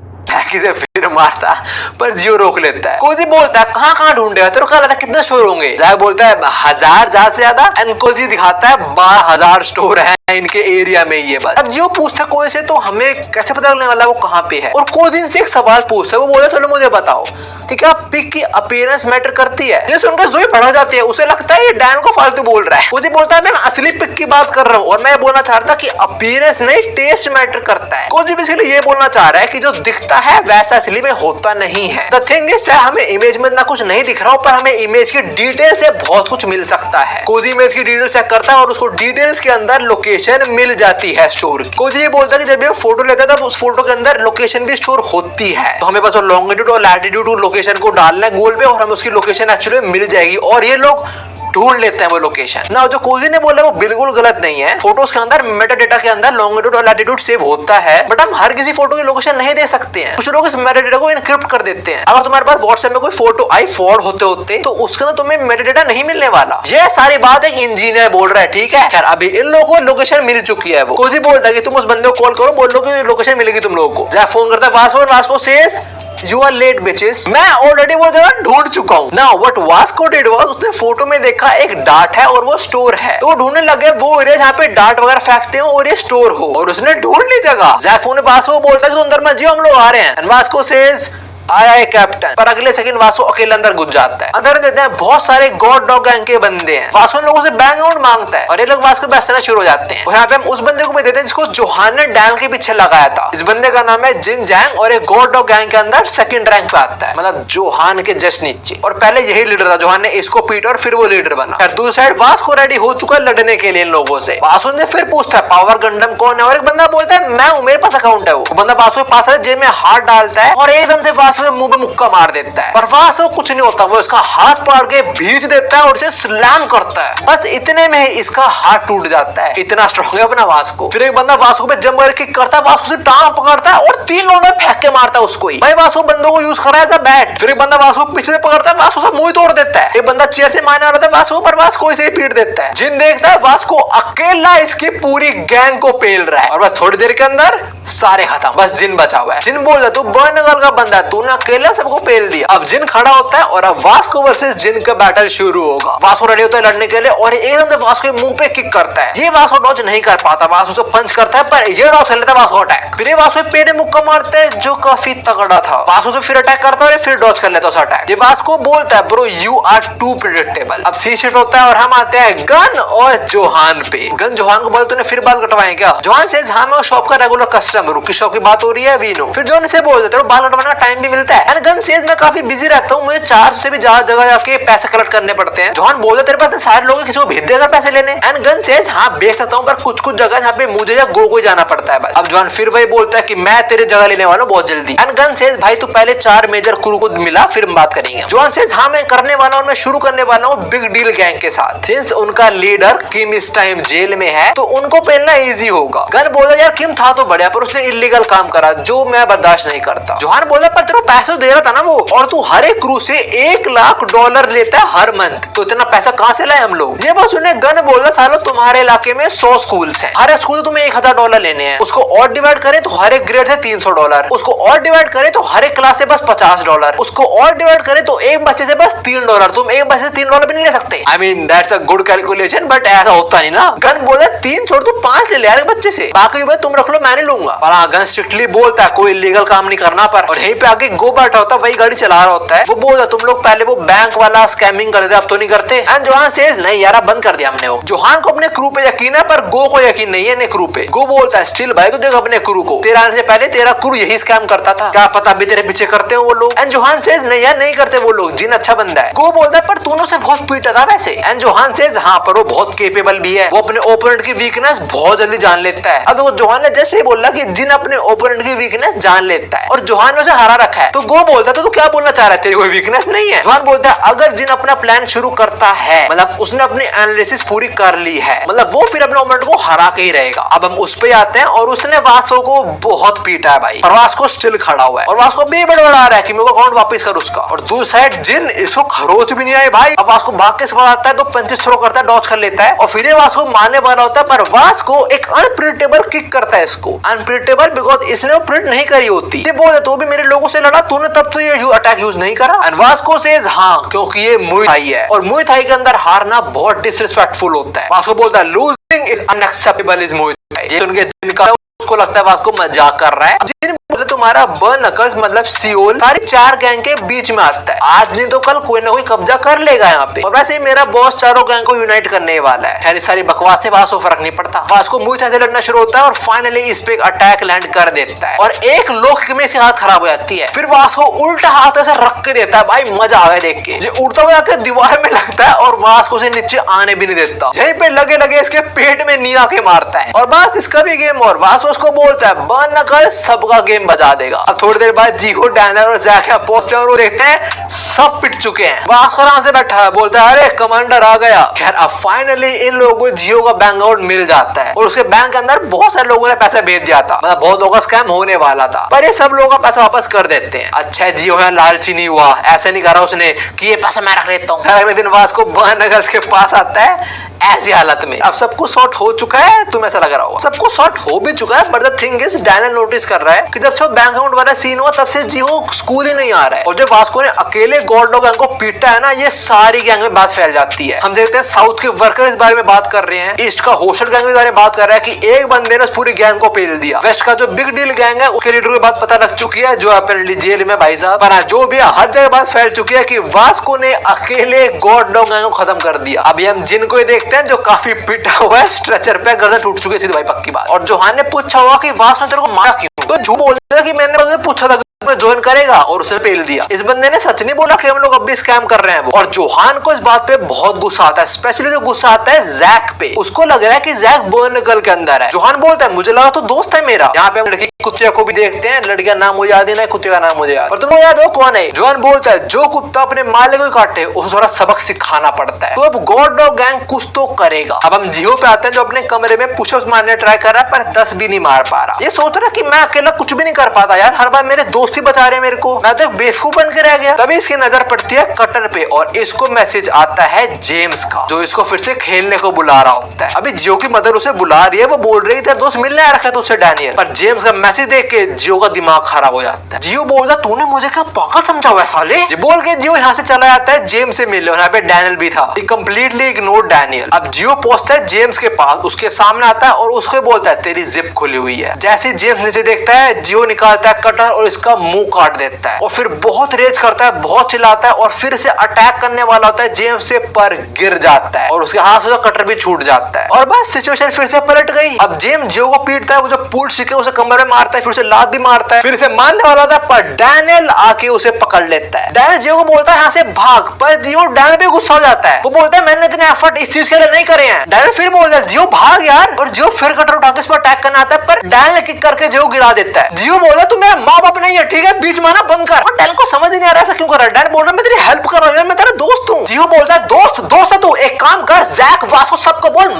से फिर मारता पर जियो रोक लेता है। कोजी बोलता है कहाँ ढूंढेगा तेरे को क्या लगता है कितने स्टोर होंगे? जैक बोलता है 1000 ज्यादा से ज्यादा। एंड कोजी दिखाता है 12000 स्टोर है इनके एरिया में ये बस। अब जियो पूछता है कोई से तो हमें कैसे पता लगने वाला वो कहाँ पे है? और कोजी से एक सवाल पूछता है, वो बोला चलो मुझे बताओ कि क्या पिक की अपीयरेंस मैटर करती है? ये सुनकर जोई भड़क जाती है, उसे लगता है ये डैन को फालतू बोल रहा है। कोजी बोलता है मैं असली पिक की बात कर रहा हूँ और मैं बोलना चाह रहा था कि अपीयरेंस नहीं टेस्ट मैटर करता है। कोजी बेसिकली ये बोलना चाह रहा है कि जो दिखता है वैसा असली में होता नहीं है। द थिंग इज हमें इमेज में इतना कुछ नहीं दिख रहा हो पर हमें इमेज की डिटेल से बहुत कुछ मिल सकता है। कोजी इमेज की डिटेल चेक करता है और उसको डिटेल्स के अंदर लोकेशन मिल जाती है स्टोर की। कोजी ये बोलता है कि जब ये फोटो लेता है तब उस फोटो के अंदर लोकेशन भी स्टोर होती है, तो हमें बस लॉन्गिट्यूड और लैटिट्यूड लोकेशन को डालना है गोल पे और हमें उसकी लोकेशन एक्चुअली मिल जाएगी और ये लोग ढूंढ लेते हैं वो लोकेशन ना। जो कोजी ने बोला वो बिल्कुल गलत नहीं है। फोटोज के अंदर मेटा डेटा के अंदर लॉन्गिट्यूड और लैटिट्यूड सेव होता है बट हम हर किसी फोटो की लोकेशन नहीं दे सकते हैं। कुछ लोग इस मेटा डेटा को इनक्रिप्ट कर देते हैं। अगर तुम्हारे पास व्हाट्सएप में कोई फोटो आई फॉरवर्ड होते तो उसके अंदर तुम्हें मेटा डेटा नहीं मिलने वाला। ये सारी बात एक इंजीनियर बोल रहा है, ठीक है। खैर अभी इन लोगों को लोकेशन मिल चुकी है। वो कोजी बोलता है कि तुम उस बंदे को कॉल करो, बोलो कि लोकेशन मिलेगी तुम लोगों को। जैक फोन करता है Vasco says You are late bitches। मैं ऑलरेडी वो जगह ढूंढ चुका हूँ। Now what Vasco did was उसने फोटो में देखा एक डार्ट है और वो स्टोर है, तो वो ढूंढने लगे वो एरिया जहाँ पे डार्ट वगैरह फेंकते हो और ये स्टोर हो और उसने ढूंढ ली जगह। जैक फोन में वास्को बोलता है कि अंदर मत जियो हम लोग आ रहे हैं। And Vasco says आया है कैप्टन, पर अगले सेकंड वासु अकेले अंदर घुस जाता है। अंदर देते हैं बहुत सारे गॉड डॉग गैंग के बंदे हैं। वासु लोगों से बैंक अकाउंट मांगता है और ये लोग वासु को बेचना शुरू हो जाते हैं। और यहाँ पे हम उस बंदे को भी देते हैं जिसको जोहान ने डैन के पीछे लगाया था। इस बंदे का नाम है जिन जैंग और एक गॉड डॉग गैंग के अंदर सेकंड रैंक पे आता है, मतलब जोहान के जस्ट नीचे। और पहले यही लीडर था, जोहान ने इसको पीटा और फिर वो लीडर बना। दूसरी साइड वासु रेडी हो चुका है लड़ने के लिए इन लोगों से। वासु ने फिर पूछता है पावर गंडम कौन है और एक बंदा बोलता है मैं हूं, मेरे पास अकाउंट है। वो बंदा वासु के पास जेब में हाथ डालता है और एकदम से वासु के मुंह पे मुक्का मार देता है। पर वासु कुछ नहीं होता, वो इसका हाथ पकड़ के भींच देता है और इसे स्लैम करता है। बस इतने में ही इसका हाथ टूट जाता है। इतना स्ट्रॉन्ग है अपना वासु। फिर एक बंदा वासु पे जंप करके करता है, वासु से टांग पकड़ता है और 3 लोगों में फेंक के मारता है उसको ही। भाई वासु बंदों को यूज कर रहा है एज अ बैट। फिर एक बंदा वासु पीछे से पकड़ता है, वासु से मुंह तोड़ देता है। एक बंदा चेयर से मारने वाला था वासु पर, वासु इसे पीट देता है। जिन देखता है वासु अकेला इसकी पूरी गैंग को पेल रहा है और बस थोड़ी देर के अंदर सारे खत्म, बस जिन बचा हुआ है। जिन बोल रहा तू बर्नगल का बंदा, तूने अकेला सबको पेल दिया। अब जिन खड़ा होता है और अब वास्को वर्सेस जिन का बैटल शुरू होगा। वास्को रेडी होता है लड़ने के लिए और एकदम से वास्को के मुंह पे किक करता है। ये वास्को डॉज नहीं कर पाता, वास्को से पंच करता है पर ये डॉज कर लेता है वास्को अटैक। फिर ये वास्को पे पेड़ में मुक्का मारता है जो काफी तगड़ा था। वास्को से फिर अटैक करता है और फिर डॉज कर लेता है उस अटैक। ये वास्को बोलता है bro you are too predictable. अब सी शिफ्ट होता है और हम आते हैं गन और जोहान पे। गन जोहान को बोलते तूने फिर बाल कटवाए क्या? जोहान से हाँ मैं शॉप का रेगुलर कस्टमर हूँ। किस शॉप की बात हो रही है? We know. फिर जोहान से बोल देते बाल कटवाने का टाइम भी मिलता है। एंड गन सेज मैं काफी बिजी रहता हूँ, मुझे 400 से भी ज्यादा जगह जाके पैसे कलेक्ट करने पड़ते हैं। जोहान बोलता तेरे पास सारे लोग किसी को भेज देगा पैसे लेने। एंड गन सेज हाँ भेज सकता हूँ, पर कुछ कुछ जगह जहाँ पे मुझे या गो को जाना पड़ता है बस। अब जोहान फिर वही बोलता है कि मैं तेरे जगह लेने वाला हूँ बहुत जल्दी। एंड गन सेज भाई तू पहले 4 मेजर क्रू को मिला फिर बात करेंगे। जोहान सेज हाँ मैं करने वाला हूँ, मैं शुरू करने वाला हूँ बिग डील गैंग के साथ। सिंस उनका लीडर किम इस टाइम जेल में है तो उनको पहनना इजी होगा। गन बोला यार किम था तो बढ़िया, पर उसने इलीगल काम करा जो मैं बर्दाश्त नहीं करता। जोहान बोला पर तेरा पैसे दे रहा था ना वो, और तू हर एक क्रू से $1 लाख लेता है हर मंथ, तो इतना पैसा कहाँ से लाए हम लोग। ये बस उन्हें गन बोला सालो तुम्हारे इलाके में 100 स्कूल्स हैं, हर एक स्कूल तुम्हें $1000 लेने हैं, उसको और डिवाइड करें तो हर एक ग्रेड से $300, उसको और डिवाइड करें तो हर एक क्लास से बस $50, उसको और डिवाइड करें तो एक बच्चे से बस $3। तुम एक बच्चे से $3 भी नहीं ले सकते। I mean that's a good calculation, but ऐसा होता नहीं ना। गन बोला 3 छोड़ तू 5 ले यार एक बच्चे से, बाकी भाई तुम रख लो मैं नहीं लूंगा। पर हाँ गन स्ट्रिक्टली बोलता है कोई इलीगल काम नहीं करना पर। और यहीं पे आगे गो बैठा होता है, वही गाड़ी चला रहा होता है, वो बोलता तुम लोग पहले वो बैंक वाला स्कैमिंग कर दे अब तो नहीं करते। एंड जोहान सेज नहीं यार बंद कर दिया हमने वो। जोहान को अपने क्रू पे यकीन है पर गो को यकीन नहीं है क्रू पे। गो बोलता है स्टिल भाई तो देख अपने क्रू को, तेरा आने से पहले तेरा क्रू यही स्कैम करता था, क्या पता अभी तेरे पीछे करते हो वो लोग। एंड जोहान सेज नहीं यार नहीं करते वो लोग, जिन अच्छा बंदा है। गो बोलता है पर तूने उसे बहुत पीटा था वैसे। एंड जोहान सेज हाँ पर वो बहुत केपेबल भी है, वो अपने ओपोनेंट की वीकनेस बहुत जल्दी जान लेता है। अब जोहान ने जस्ट ये बोला कि जिन अपने ओपोनेंट की वीकनेस जान लेता है और जोहान ने उसे हरा रखा है। तो गो बोलता है तो क्या बोलना चाह रहा है, तेरी कोई वीकनेस नहीं है। जोहान बोलता है अगर जिन अपना प्लान शुरू करता है मतलब उसने अपनी एनालिसिस पूरी कर ली है, मतलब वो फिर अपने ओपोनेंट को हरा के ही रहेगा। अब हम उस पे आते हैं और उसने वास्को को बहुत पीटा है भाई, और वास्को स्टिल खड़ा हुआ है और वास्को भी बड़बड़ा रहा है कि मेरे को अकाउंट वापस कर उसका। और दूसरी साइड जिन इसको खरोच भी नहीं आए भाई। अब वास्को भाग के सवाल आता है तो पंचेस थ्रो करता है, डॉज कर लेता है और फिर वास्को मारने वाला होता है, पर वास्को एक अनप्रिडिक्टेबल किक करता है इसको। अनप्रिडिक्टेबल बिकॉज इसने वो प्रिडिक्ट नहीं करी होती। ये बोल तो भी मेरे लोगों से लड़ा तूने तब तो ये अटैक यूज नहीं करा। एंड वास्को सेज हाँ क्योंकि ये मुई थाई है और मुई थाई के अंदर हारना बहुत डिसरिस्पेक्टफुल होता है। वास्को बोलता है लूजिंग इज अनएक्सेप्टेबल इज मुई थाई। ये उनके जिनका उसको लगता है वास्को मजाक कर रहा है। जिन बोलते तुम्हारा बर्न नकल्स मतलब सियोल सारी 4 गैंग के बीच में आता है, आज नहीं तो कल कोई ना कोई कब्जा कर लेगा यहाँ पे। और वैसे ही मेरा बॉस चारों गैंग को यूनाइट करने वाला है। खैर सारी बकवास से वास्को फर्क नहीं पड़ता। वास्को मुई थाई से लड़ना शुरू होता है और फाइनली इस पे अटैक लैंड कर देता है और एक लोक में से हाथ खराब हो जाती है। फिर वास्को उल्टा हाथ ऐसे रख के देता है, भाई मजा आ गया देख के। ये उड़ता हुआ जाके दीवार में लगता है और वास्को से नीचे आने भी नहीं देता, यहीं पे लगे लगे इसके पेट में नी आके मारता है और बस इसका भी गेम। और वास्को उसको बोलता है बर्न नकल्स सबका गेम बजा देगा। अब थोड़ी देर बाद जीहो डैनर और जैक पहुंचते हैं और वो देखते हैं सब पिट चुके हैं। वास्को आराम से बैठा है, बोलता है अरे कमांडर आ गया। खैर अब फाइनली इन लोगों को जियो का बैंक अकाउंट मिल जाता है और उसके बैंक के अंदर बहुत सारे लोगों ने पैसा भेज दिया था, मतलब बहुत लोगों का स्कैम होने वाला था, पर ये सब लोगों का पैसा वापस कर देते हैं। अच्छा जियो है लालची नहीं हुआ, ऐसे नहीं करा उसने कि ये पैसा मैं रख लेता हूँ। अगले दिन वास्को बर्न नकल्स के पास आता है ऐसी हालत में। अब सब कुछ सॉर्ट हो चुका है, तुम्हें ऐसा लग रहा होगा सब कुछ सॉर्ट हो भी चुका है, but the thing is Daniel notice कर रहा है कि जब से बैंक अकाउंट वाला सीन हुआ तब से जियो स्कूल ही नहीं आ रहा है। और जब वास्को ने अकेले गॉड डॉग गैंग को पीटा है ना, ये सारी गैंग में बात फैल जाती है। हम देखते हैं साउथ के वर्कर इस बारे में बात कर रहे हैं, ईस्ट का होस्टल गैंग के बारे में बात कर रहा है कि एक बंदे ने उस पूरी गैंग को पेल दिया। वेस्ट का जो बिग डील गैंग है उसके लीडर की बात पता लग चुकी है जो अपने जेल में भाई साहब, पर जो भी हर जगह बात फैल चुकी है कि वास्को ने अकेले गॉड डॉग गैंग को खत्म कर दिया। अभी हम जिनको देखते हैं जो काफी पिटा हुआ है स्ट्रेचर पे, गर्दन टूट चुकी थी भाई पक्की बात। और जोहान ने पूछा हुआ कि वास्को ने तेरे को मारा क्यों, तो झूठ बोल दिया कि मैंने उससे पूछा था ज्वाइन करेगा और उसने पेल दिया। इस बंदे ने सच नहीं बोला कि हम लोग अब भी स्कैम कर रहे हैं वो। और जोहान को इस बात पे बहुत गुस्सा आता है, स्पेशली जो गुस्सा आता है जैक पे। उसको लग रहा है कि जैक बर्न नकल के अंदर है। जोहान बोलता है मुझे लगा तो दोस्त है मेरा। यहाँ पे हम लड़की कुत्ते को भी देखते हैं, लड़की का नाम मुझे याद नहीं, कुत्ते का नाम मुझे याद, और तुम्हें याद हो कौन है। जोहान बोलता है जो कुत्ता अपने मालिक को काटे उसे थोड़ा सबक सिखाना पड़ता है, तो अब गॉड डॉग गैंग कुछ तो करेगा। अब हम जियो पे आते हैं जो अपने कमरे में पुशअप्स मारने ट्राई कर रहा है पर 10 भी नहीं मार पा रहा। ये सोच रहा कि मैं अकेला कुछ भी नहीं कर पाता यार, हर बार मेरे दोस्त ही बचा रहे मेरे को, मैं तो बेवकूफ बन के रह गया। तभी इसकी नजर पड़ती है कटर पे और इसको मैसेज आता है जेम्स का, जो इसको फिर से खेलने को बुला रहा होता है। अभी जियो की मदर उसे बुला रही है, वो बोल रही है तेरा दोस्त मिलने आ रखा है तुझसे डैनियल, पर जेम्स का मैसेज देख के जियो का दिमाग खराब हो जाता है। जियो बोलता तूने मुझे क्या पागल समझा हुआ है साले। बोल के जियो यहाँ से चला जाता है जेम्स से मिलने, और यहाँ पे डैनियल भी था। Completely ignore Daniel. अब जियो पहुंचता है जेम्स के पास, उसके सामने आता है और उसको बोलता है तेरी जिप खुली हुई है। जैसे जेम्स नीचे देखता है जियो निकालता है कटर और इसका मुंह काट देता है और फिर बहुत रेज करता है, बहुत चिल्लाता है और फिर से अटैक करने वाला होता है जेम्स से, पर गिर जाता है और उसके हाथ से कटर भी छूट जाता है और बस सिचुएशन फिर से पलट गई। अब जेम्स जियो को पीटता है, वो जो पूल शिके उसे कमर में मारता है, फिर उसे लात भी मारता है, फिर से मारने वाला था पर डैनियल आके उसे पकड़ लेता है। डैनियल जियो को बोलता है यहाँ से भाग, पर जियो डैनियल पे गुस्सा हो जाता है। वो बोलता है मैंने इतने एफर्ट इस चीज के लिए नहीं करे हैं। डैनियल फिर बोलता है जियो भाग यार, और जियो फिर कटर उठा के इस पर अटैक करना आता है, पर डैनियल किक करके जियो गिरा देता है। जियो बोला तू मेरा माँ बाप नहीं है, ठीक है, बीच में आना बंद कर। और डैनियल को समझ नहीं आ रहा ऐसा क्यों कर रहा है। डैनियल बोल रहा है मैं तेरी हेल्प कर रहा हूँ, मैं तेरा दोस्त हूँ। जियो बोलता है दोस्त दोस्त है तू, एक काम कर जैक वासो सबको बोल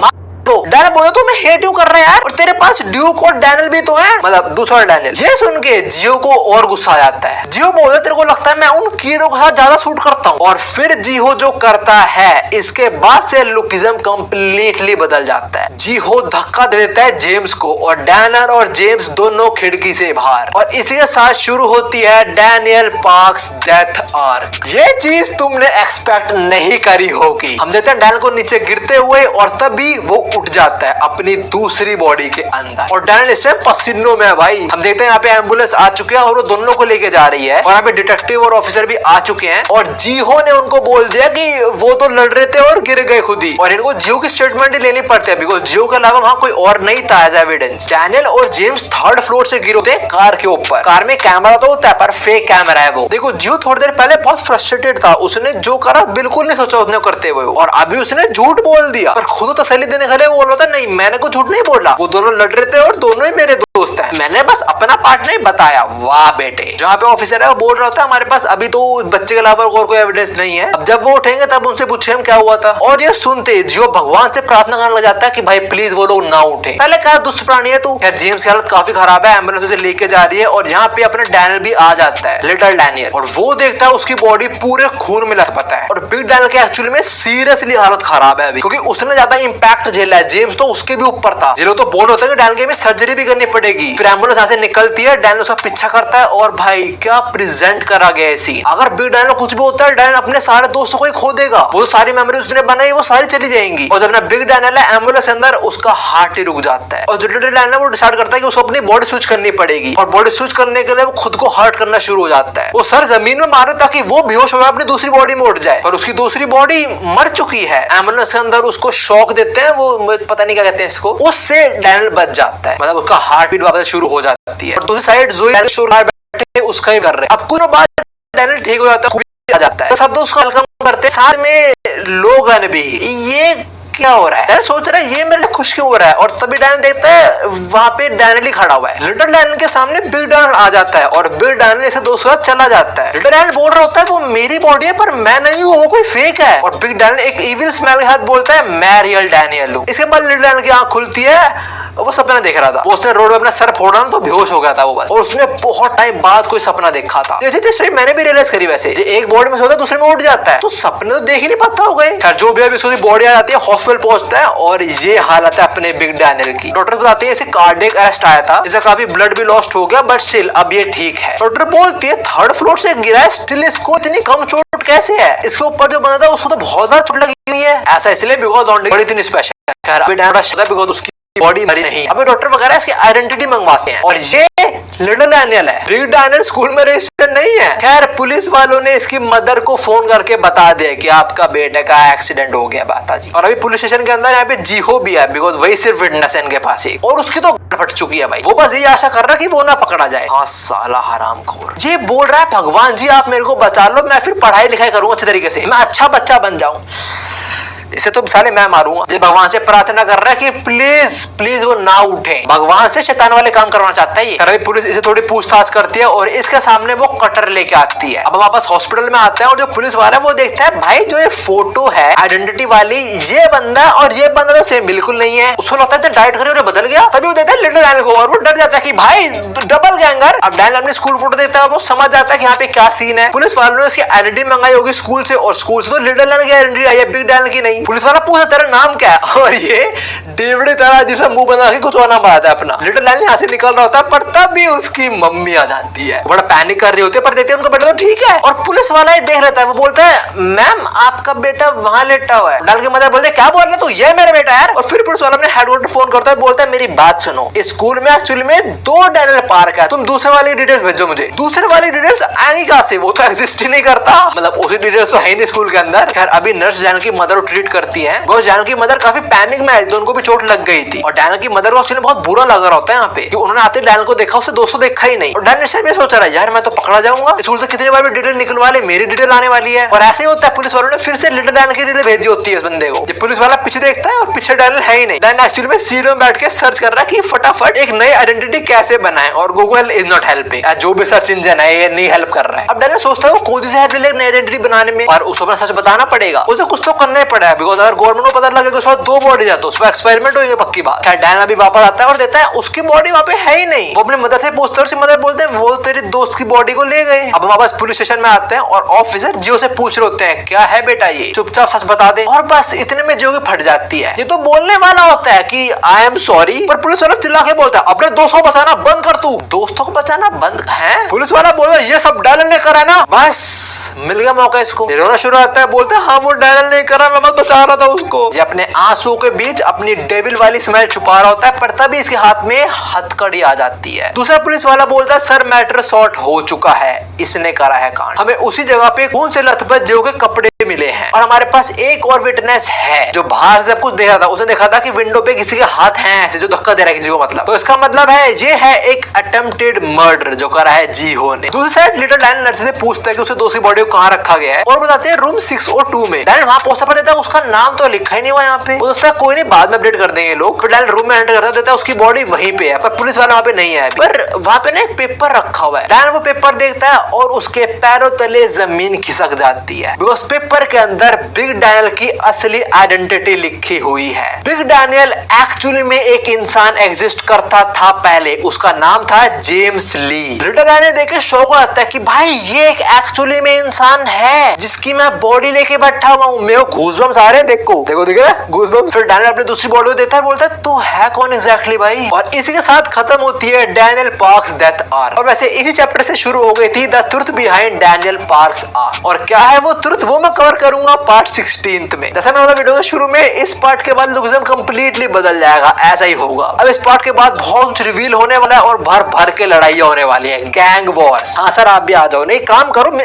डैनियल बोला तो मैं हेट क्यों कर रहा है यार, और तेरे पास ड्यूक और डैनियल भी तो है, मतलब दूसरा डैनियल। ये सुन के जियो को और गुस्सा आ जाता है। जियो बोलता तेरे को लगता है मैं उन कीड़ों के साथ ज्यादा सूट करता हूँ, और फिर जियो जो करता है इसके बाद से लुकिज्म कंप्लीटली बदल जाता है। जियो धक्का दे देता है जेम्स को और डैनियल और जेम्स दोनों खिड़की से बाहर, और इसी के साथ शुरू होती है डैनियल पार्क्स डेथ आर्क। ये चीज तुमने एक्सपेक्ट नहीं करी होगी। हम देखते हैं डैनियल को नीचे गिरते हुए और तभी वो उठ जाता है अपनी दूसरी बॉडी के अंदर, और डैनियल इस टाइम पसीनों में है भाई। हम देखते हैं यहाँ पे एम्बुलेंस आ चुके हैं और वो दोनों को लेके जा रही है, और यहाँ पे डिटेक्टिव और ऑफिसर भी आ चुके हैं, और जियो ने उनको बोल दिया कि वो तो लड़ रहे थे और गिर गए खुद ही, और इनको जियो की स्टेटमेंट ही लेनी पड़ती है बिकॉज जियो के अलावा वहाँ कोई और नहीं था एज एविडेंस। डैनियल और जेम्स थर्ड फ्लोर से गिरे थे कार के ऊपर। कार में कैमरा तो होता है पर फेक कैमरा है वो। देखो जियो थोड़ी देर पहले बहुत फ्रस्ट्रेटेड था, उसने जो करा बिल्कुल नहीं सोचा उसने करते हुए, और अभी उसने झूठ बोल दिया, पर खुद तसल्ली देने खड़े वो बोल रहा था नहीं मैंने कुछ झूठ नहीं बोला, वो दोनों लड़ रहे थे और दोनों ही मेरे दोस्त हैं, मैंने बस अपना पार्ट नहीं बताया। वाह बेटे। जहाँ पे ऑफिसर है वो बोल रहा था हमारे पास अभी तो बच्चे के अलावा और कोई एविडेंस नहीं है, अब जब वो उठेंगे तब उनसे पूछे हम क्या हुआ था। और ये सुनते जियो भगवान से प्रार्थना करने लग जाता है कि भाई प्लीज वो लोग ना उठे। पहले कहा दुष्ट प्राणी है तू। यार जेम्स की हालत काफी खराब है, एम्बुलेंस उसे लेके जा रही है, और यहाँ पे अपना डैनियल भी आ जाता है, लिटिल डैनियल, और वो देखता है उसकी बॉडी पूरे खून में लथपथ है, और बिग डैनियल के एक्चुअली में सीरियसली हालत खराब है अभी, क्योंकि उसने ज्यादा इंपैक्ट झेला है, जेम्स तो उसके भी ऊपर था। जिलो तो बोल होता है कि डैनियल के में सर्जरी भी करनी पड़ेगी। फिर एम्बुलेंस यहाँ से निकलती है, डैनियल उसका पीछा करता है, और भाई क्या प्रेजेंट करा गया है सीन। अगर बिग डैनियल कुछ भी होता है डैनियल अपने सारे दोस्तों को ही खो देगा, वो सारी मेमोरीज उसने बनाई वो सारी चली जाएंगी, और जब ना बिग डैनियल है एम्बुलेंस के अंदर उसका हार्ट ही रुक जाता है, और जो लिटिल डैनियल वो डिसाइड करता है कि उसको अपनी बॉडी स्विच करनी पड़ेगी, और बॉडी स्विच करने के लिए वो खुद को हर्ट करना शुरू हो जाता है। वो सर जमीन में मारे ताकि वो बेहोश हो जाए अपनी दूसरी बॉडी में उठ जाए, पर उसकी दूसरी बॉडी मर चुकी है। एम्बुलेंस के अंदर उसको शॉक देते हैं, वो पता नहीं क्या कहते हैं इसको, उससे डैनियल बच जाता है, मतलब उसका हार्ट बीट वापस शुरू हो जाती है। और दूसरी साइड जोई शोर बैठे उसका ही कर रहे हैं। अब कुछ बाद डैनियल ठीक हो जाता है, आ जाता है, सब दोस्त वेलकम करते हैं, साथ में लोगन भी। ये क्या हो रहा है, सोच रहा है ये मेरे लिए खुश क्यों हो रहा है, और तभी डैनियल देखता है वहां पे डैनियल ही खड़ा हुआ है। लिटिल डैनियल के सामने बिग डैनियल आ जाता है, और बिग डैनियल इसे दोस्तों के साथ चला जाता है। लिटिल डैनियल बोल रहा होता है वो मेरी बॉडी है पर मैं नहीं हूँ, वो कोई फेक है, और बिग डैनियल एक इविल स्माइल के साथ बोलता है मैं रियल डैनियल हूँ। इसके बाद लिटिल डैनियल की आंख खुलती है, वो सपना देख रहा था, वो उसने रोड पे अपना सर फोड़ा तो बेहोश हो गया था वो बस, और उसने बहुत टाइम बाद कोई सपना देखा था। ये मैंने भी रियलाइज करी, वैसे एक बॉडी में सोता है दूसरे में उठ जाता है, तो सपने तो देख ही नहीं पाता हो गए। खैर जो भी अभी उसकी बॉडी आ जाती है, हॉस्पिटल पहुंचता है, और ये हालत है अपने बिग डैनियल की। डॉक्टर बताते हैं इसे कार्डियक अरेस्ट आया था, इसे काफी ब्लड भी लॉस्ट हो गया, बट स्टिल अब ये ठीक है। डॉक्टर बोलती है थर्ड फ्लोर से गिरा है, स्टिल इसको इतनी कम चोट कैसे है, इसके ऊपर जो बना था उसको तो बहुत ज्यादा चोट लगी हुई है। ऐसा इसलिए बिकॉज बड़ी थी स्पेशल, बिकॉज उसकी बॉडी मरी नहीं। अभी डॉक्टर वगैरह इसकी आइडेंटिटी मंगवाते हैं, और ये लिटिल डैनियल है। बिग डैनियल स्कूल में रजिस्टर नहीं है। खैर पुलिस वालों ने इसकी मदर को फोन करके बता दिया कि आपका बेटे का एक्सीडेंट हो गया बाता जी, और अभी पुलिस स्टेशन के अंदर यहाँ पे जियो भी है, बिकॉज वही सिर्फ विटनेस है इनके पास ही, और उसकी तो फट चुकी है भाई। वो बस ये आशा कर रहा कि वो ना पकड़ा जाए। हाँ साला हरामखोर, ये बोल रहा है भगवान जी आप मेरे को बचा लो, मैं फिर पढ़ाई लिखाई करूंगा अच्छे तरीके से, मैं अच्छा बच्चा बन जाऊं, इसे तो साले मैं मारूंगा। ये भगवान से प्रार्थना कर रहा है कि प्लीज प्लीज वो ना उठे, भगवान से शैतान वाले काम करवाना चाहता है ये। अभी पुलिस इसे थोड़ी पूछताछ करती है, और इसके सामने वो कटर लेके आती है। अब वापस हॉस्पिटल में आते हैं, और जो पुलिस वाला है वो देखता है भाई जो ये फोटो है आइडेंटिटी वाली, ये बंदा और ये बंदा तो सेम बिल्कुल नहीं है। उसको लगता है डाइट करे और बदल गया, तभी वो देखता है लिटिल डैनियल को, और वो डर जाता है कि भाई डबल गैंगर। अब डैनियल अपने स्कूल फोटो देखता है, वो समझ जाता है कि यहाँ पे क्या सीन है। पुलिस वालों ने इसकी आइडेंटिटी मंगाई होगी स्कूल से, और स्कूल से तो लिटिल डैनियल की आइडेंटिटी आई है, बिग डैनियल की नहीं। पुलिस वाला पूछा तेरा नाम क्या है, और ये डेविड तरह अजीब सा मुंह बना के कुछ और नाम बताता है अपना। लिटिल डैनियल यहाँ से निकल रहा होता है, पर तब भी उसकी मम्मी आ जाती है, बड़ा पैनिक कर रही होती है, पर देते हैं उनका बेटा तो ठीक है। और पुलिस वाला ही देख रहता है, वो बोलता है मैम आपका बेटा वहां लेटा हुआ है। डैनियल की मदर बोलते क्या बोल रहे तू, ये मेरा बेटा है। और फिर पुलिस वाला अपने हेडक्वार्टर फोन करता है, बोलता है मेरी बात सुनो, इस स्कूल में एक्चुअली में 2 डैनियल पार्क है, तुम दूसरे वाली डिटेल्स भेजो मुझे। दूसरे वाली डिटेल्स आएंगी कहां से, वो तो एग्जिस्ट ही नहीं करता, मतलब उसी डिटेल्स तो है ही नहीं स्कूल के अंदर। खैर अभी नर्स डैनियल की मदर को ट्रीट करती है, बिकॉज़ डैनियल की मदर काफी पैनिक में आई थी, उनको भी चोट लग गई थी। और डैनियल की मदर को एक्चुअली बहुत बुरा लग रहा होता है यहाँ पे कि उन्होंने आते डैनियल को देखा, उससे दोस्तों देखा ही नहीं। और डैनियल में सोच रहा है यार मैं तो पकड़ा जाऊंगा, स्कूल से कितनी बार भी डिटेल निकलवा ले, मेरी डिटेल आने वाली है। और ऐसे ही होता है, पुलिस वालों ने फिर से लिटिल डैनियल की डिटेल भेजी होती है इस बंदे को। जब पुलिस वाला पीछे देखता है और पीछे डैनियल है ही नहीं, डैनियल एक्चुअली में सीट में बैठ के सर्च कर रहा है कि फटाफट एक नई आइडेंटिटी कैसे बनाए, और गूगल इज नॉट हेल्पिंग, जो भी सर्च इंजन है ये नहीं हेल्प कर रहा है। अब डैनियल सोचता है वो खुद से हेल्प ले नई आइडेंटिटी बनाने में, और उसको सच बताना पड़ेगा, उसे कुछ तो करना ही पड़ेगा, बिकॉज़ अगर गवर्नमेंट को पता लगे कि उसके पास 2 बॉडी है तो उस पर एक्सपेरिमेंट होगी पक्की बात। खैर डैनियल अभी वापस आता है और देता है उसकी बॉडी वहां पे है ही नहीं। वो अपनी मदर से पूछता है, उसकी मदर बोलते हैं वो तेरी दोस्त की बॉडी को ले गए। अब वापस पुलिस स्टेशन में आते हैं और ऑफिसर जियो से पूछ रहे होते हैं क्या है बेटा ये, चुपचाप सच बता दे। और बस इतने में जियो की फट जाती है, ये तो बोलने वाला होता है कि आई एम सॉरी, पर पुलिस वाला चिल्ला के बोलता है अपने दोस्तों को बचाना बंद कर, तू दोस्तों को बचाना बंद है। पुलिस वाला बोला ये सब डैनियल ने करा ना, बस मिल गया मौका इसको। रोना शुरू होता है, बोलते हैं हाँ वो डैनियल ने करा, मैं बस बचा रहा था उसको। ये अपने आंसू के बीच अपनी डेविल वाली स्माइल छुपा रहा होता है, पर तभी इसके हाथ में हथकड़ी आ जाती है। दूसरा पुलिस वाला बोलता है सर मैटर सॉर्ट हो चुका है, इसने करा है कांड, हमें उसी जगह पे खून से लथपथ जियो के कपड़े मिले हैं, और हमारे पास एक और विटनेस है जो बाहर से कुछ देख रहा था, उसने देखा था कि विंडो पे किसी के हाथ हैं ऐसे जो धक्का दे रहा है किसी को, मतलब तो इसका मतलब है ये है एक अटेम्प्टेड मर्डर जो करा है जियो ने। दूसरी साइड लिटिल डैनियल नर्स से पूछता है कि उसे दूसरी बॉडी को कहाँ रखा गया है, और बताते हैं रूम 602 में। डैनियल वहां पोस्टर पर देता है उसका नाम तो लिखा ही नहीं हुआ यहाँ पे, वो दोस्तों कोई नहीं बाद में अपडेट कर देंगे लोग। फिर डैनियल रूम में एंटर करता देता है उसकी बॉडी वहीं पे है, पर पुलिस वाला वहां पे नहीं है, पर वहां पे ना एक पेपर रखा हुआ है। डैनियल वो पेपर देखता है और उसके पैरों तले जमीन खिसक जाती है, बिकॉज़ पेपर के अंदर बिग डैनियल की असली आइडेंटिटी लिखी हुई है। बिग डैनियल एक्चुअली में एक इंसान एग्जिस्ट करता था पहले, उसका नाम था जेम्स ली। लिटिल डैनियल देख के शौक आता है कि भाई ये एक एक्चुअली में इंसान है जिसकी मैं बॉडी लेके बैठा हुआ हूँ, मेरे को गूज़बम्स आ रहे हैं, देखो दिख रहा है गूज़बम्स। फिर डैनियल अपनी दूसरी बॉडी को देता है, बोलता है तू है कौन एग्जैक्टली भाई, और इसी के साथ खत्म होती है डैनियल पार्क्स डेथ आर्क। और वैसे इसी चैप्टर से शुरू हो गई थी the truth behind Daniel parks arc, और क्या है वो ट्रुथ वो मैं कवर करूंगा पार्ट 16 में। जैसे मैंने वीडियो के शुरू में, इस पार्ट के बाद लुकिज्म कंप्लीटली बदल जाएगा, ऐसा ही होगा। अब इस पार्ट के बाद बहुत कुछ रिवील होने वाला है और भर भर के लड़ाई होने वाली है, गैंग वॉर्स। हाँ सर आप भी आ जाओ, नहीं काम करो,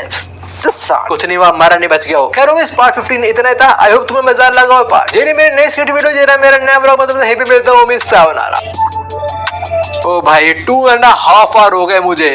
कुछ नहीं हुआ, मारा नहीं बच गया हो। खैर इस पार्ट 15 इतना था। आई होप तुम्हें मजा लगा हो पार्ट। जेरी मेरे नेक्स्ट वीडियो जेरा मेरा नया ब्लॉग तुमसे हैप्पी मिलता हूं, मिस सावनारा। ओ भाई 2.5 आवर हो गए मुझे।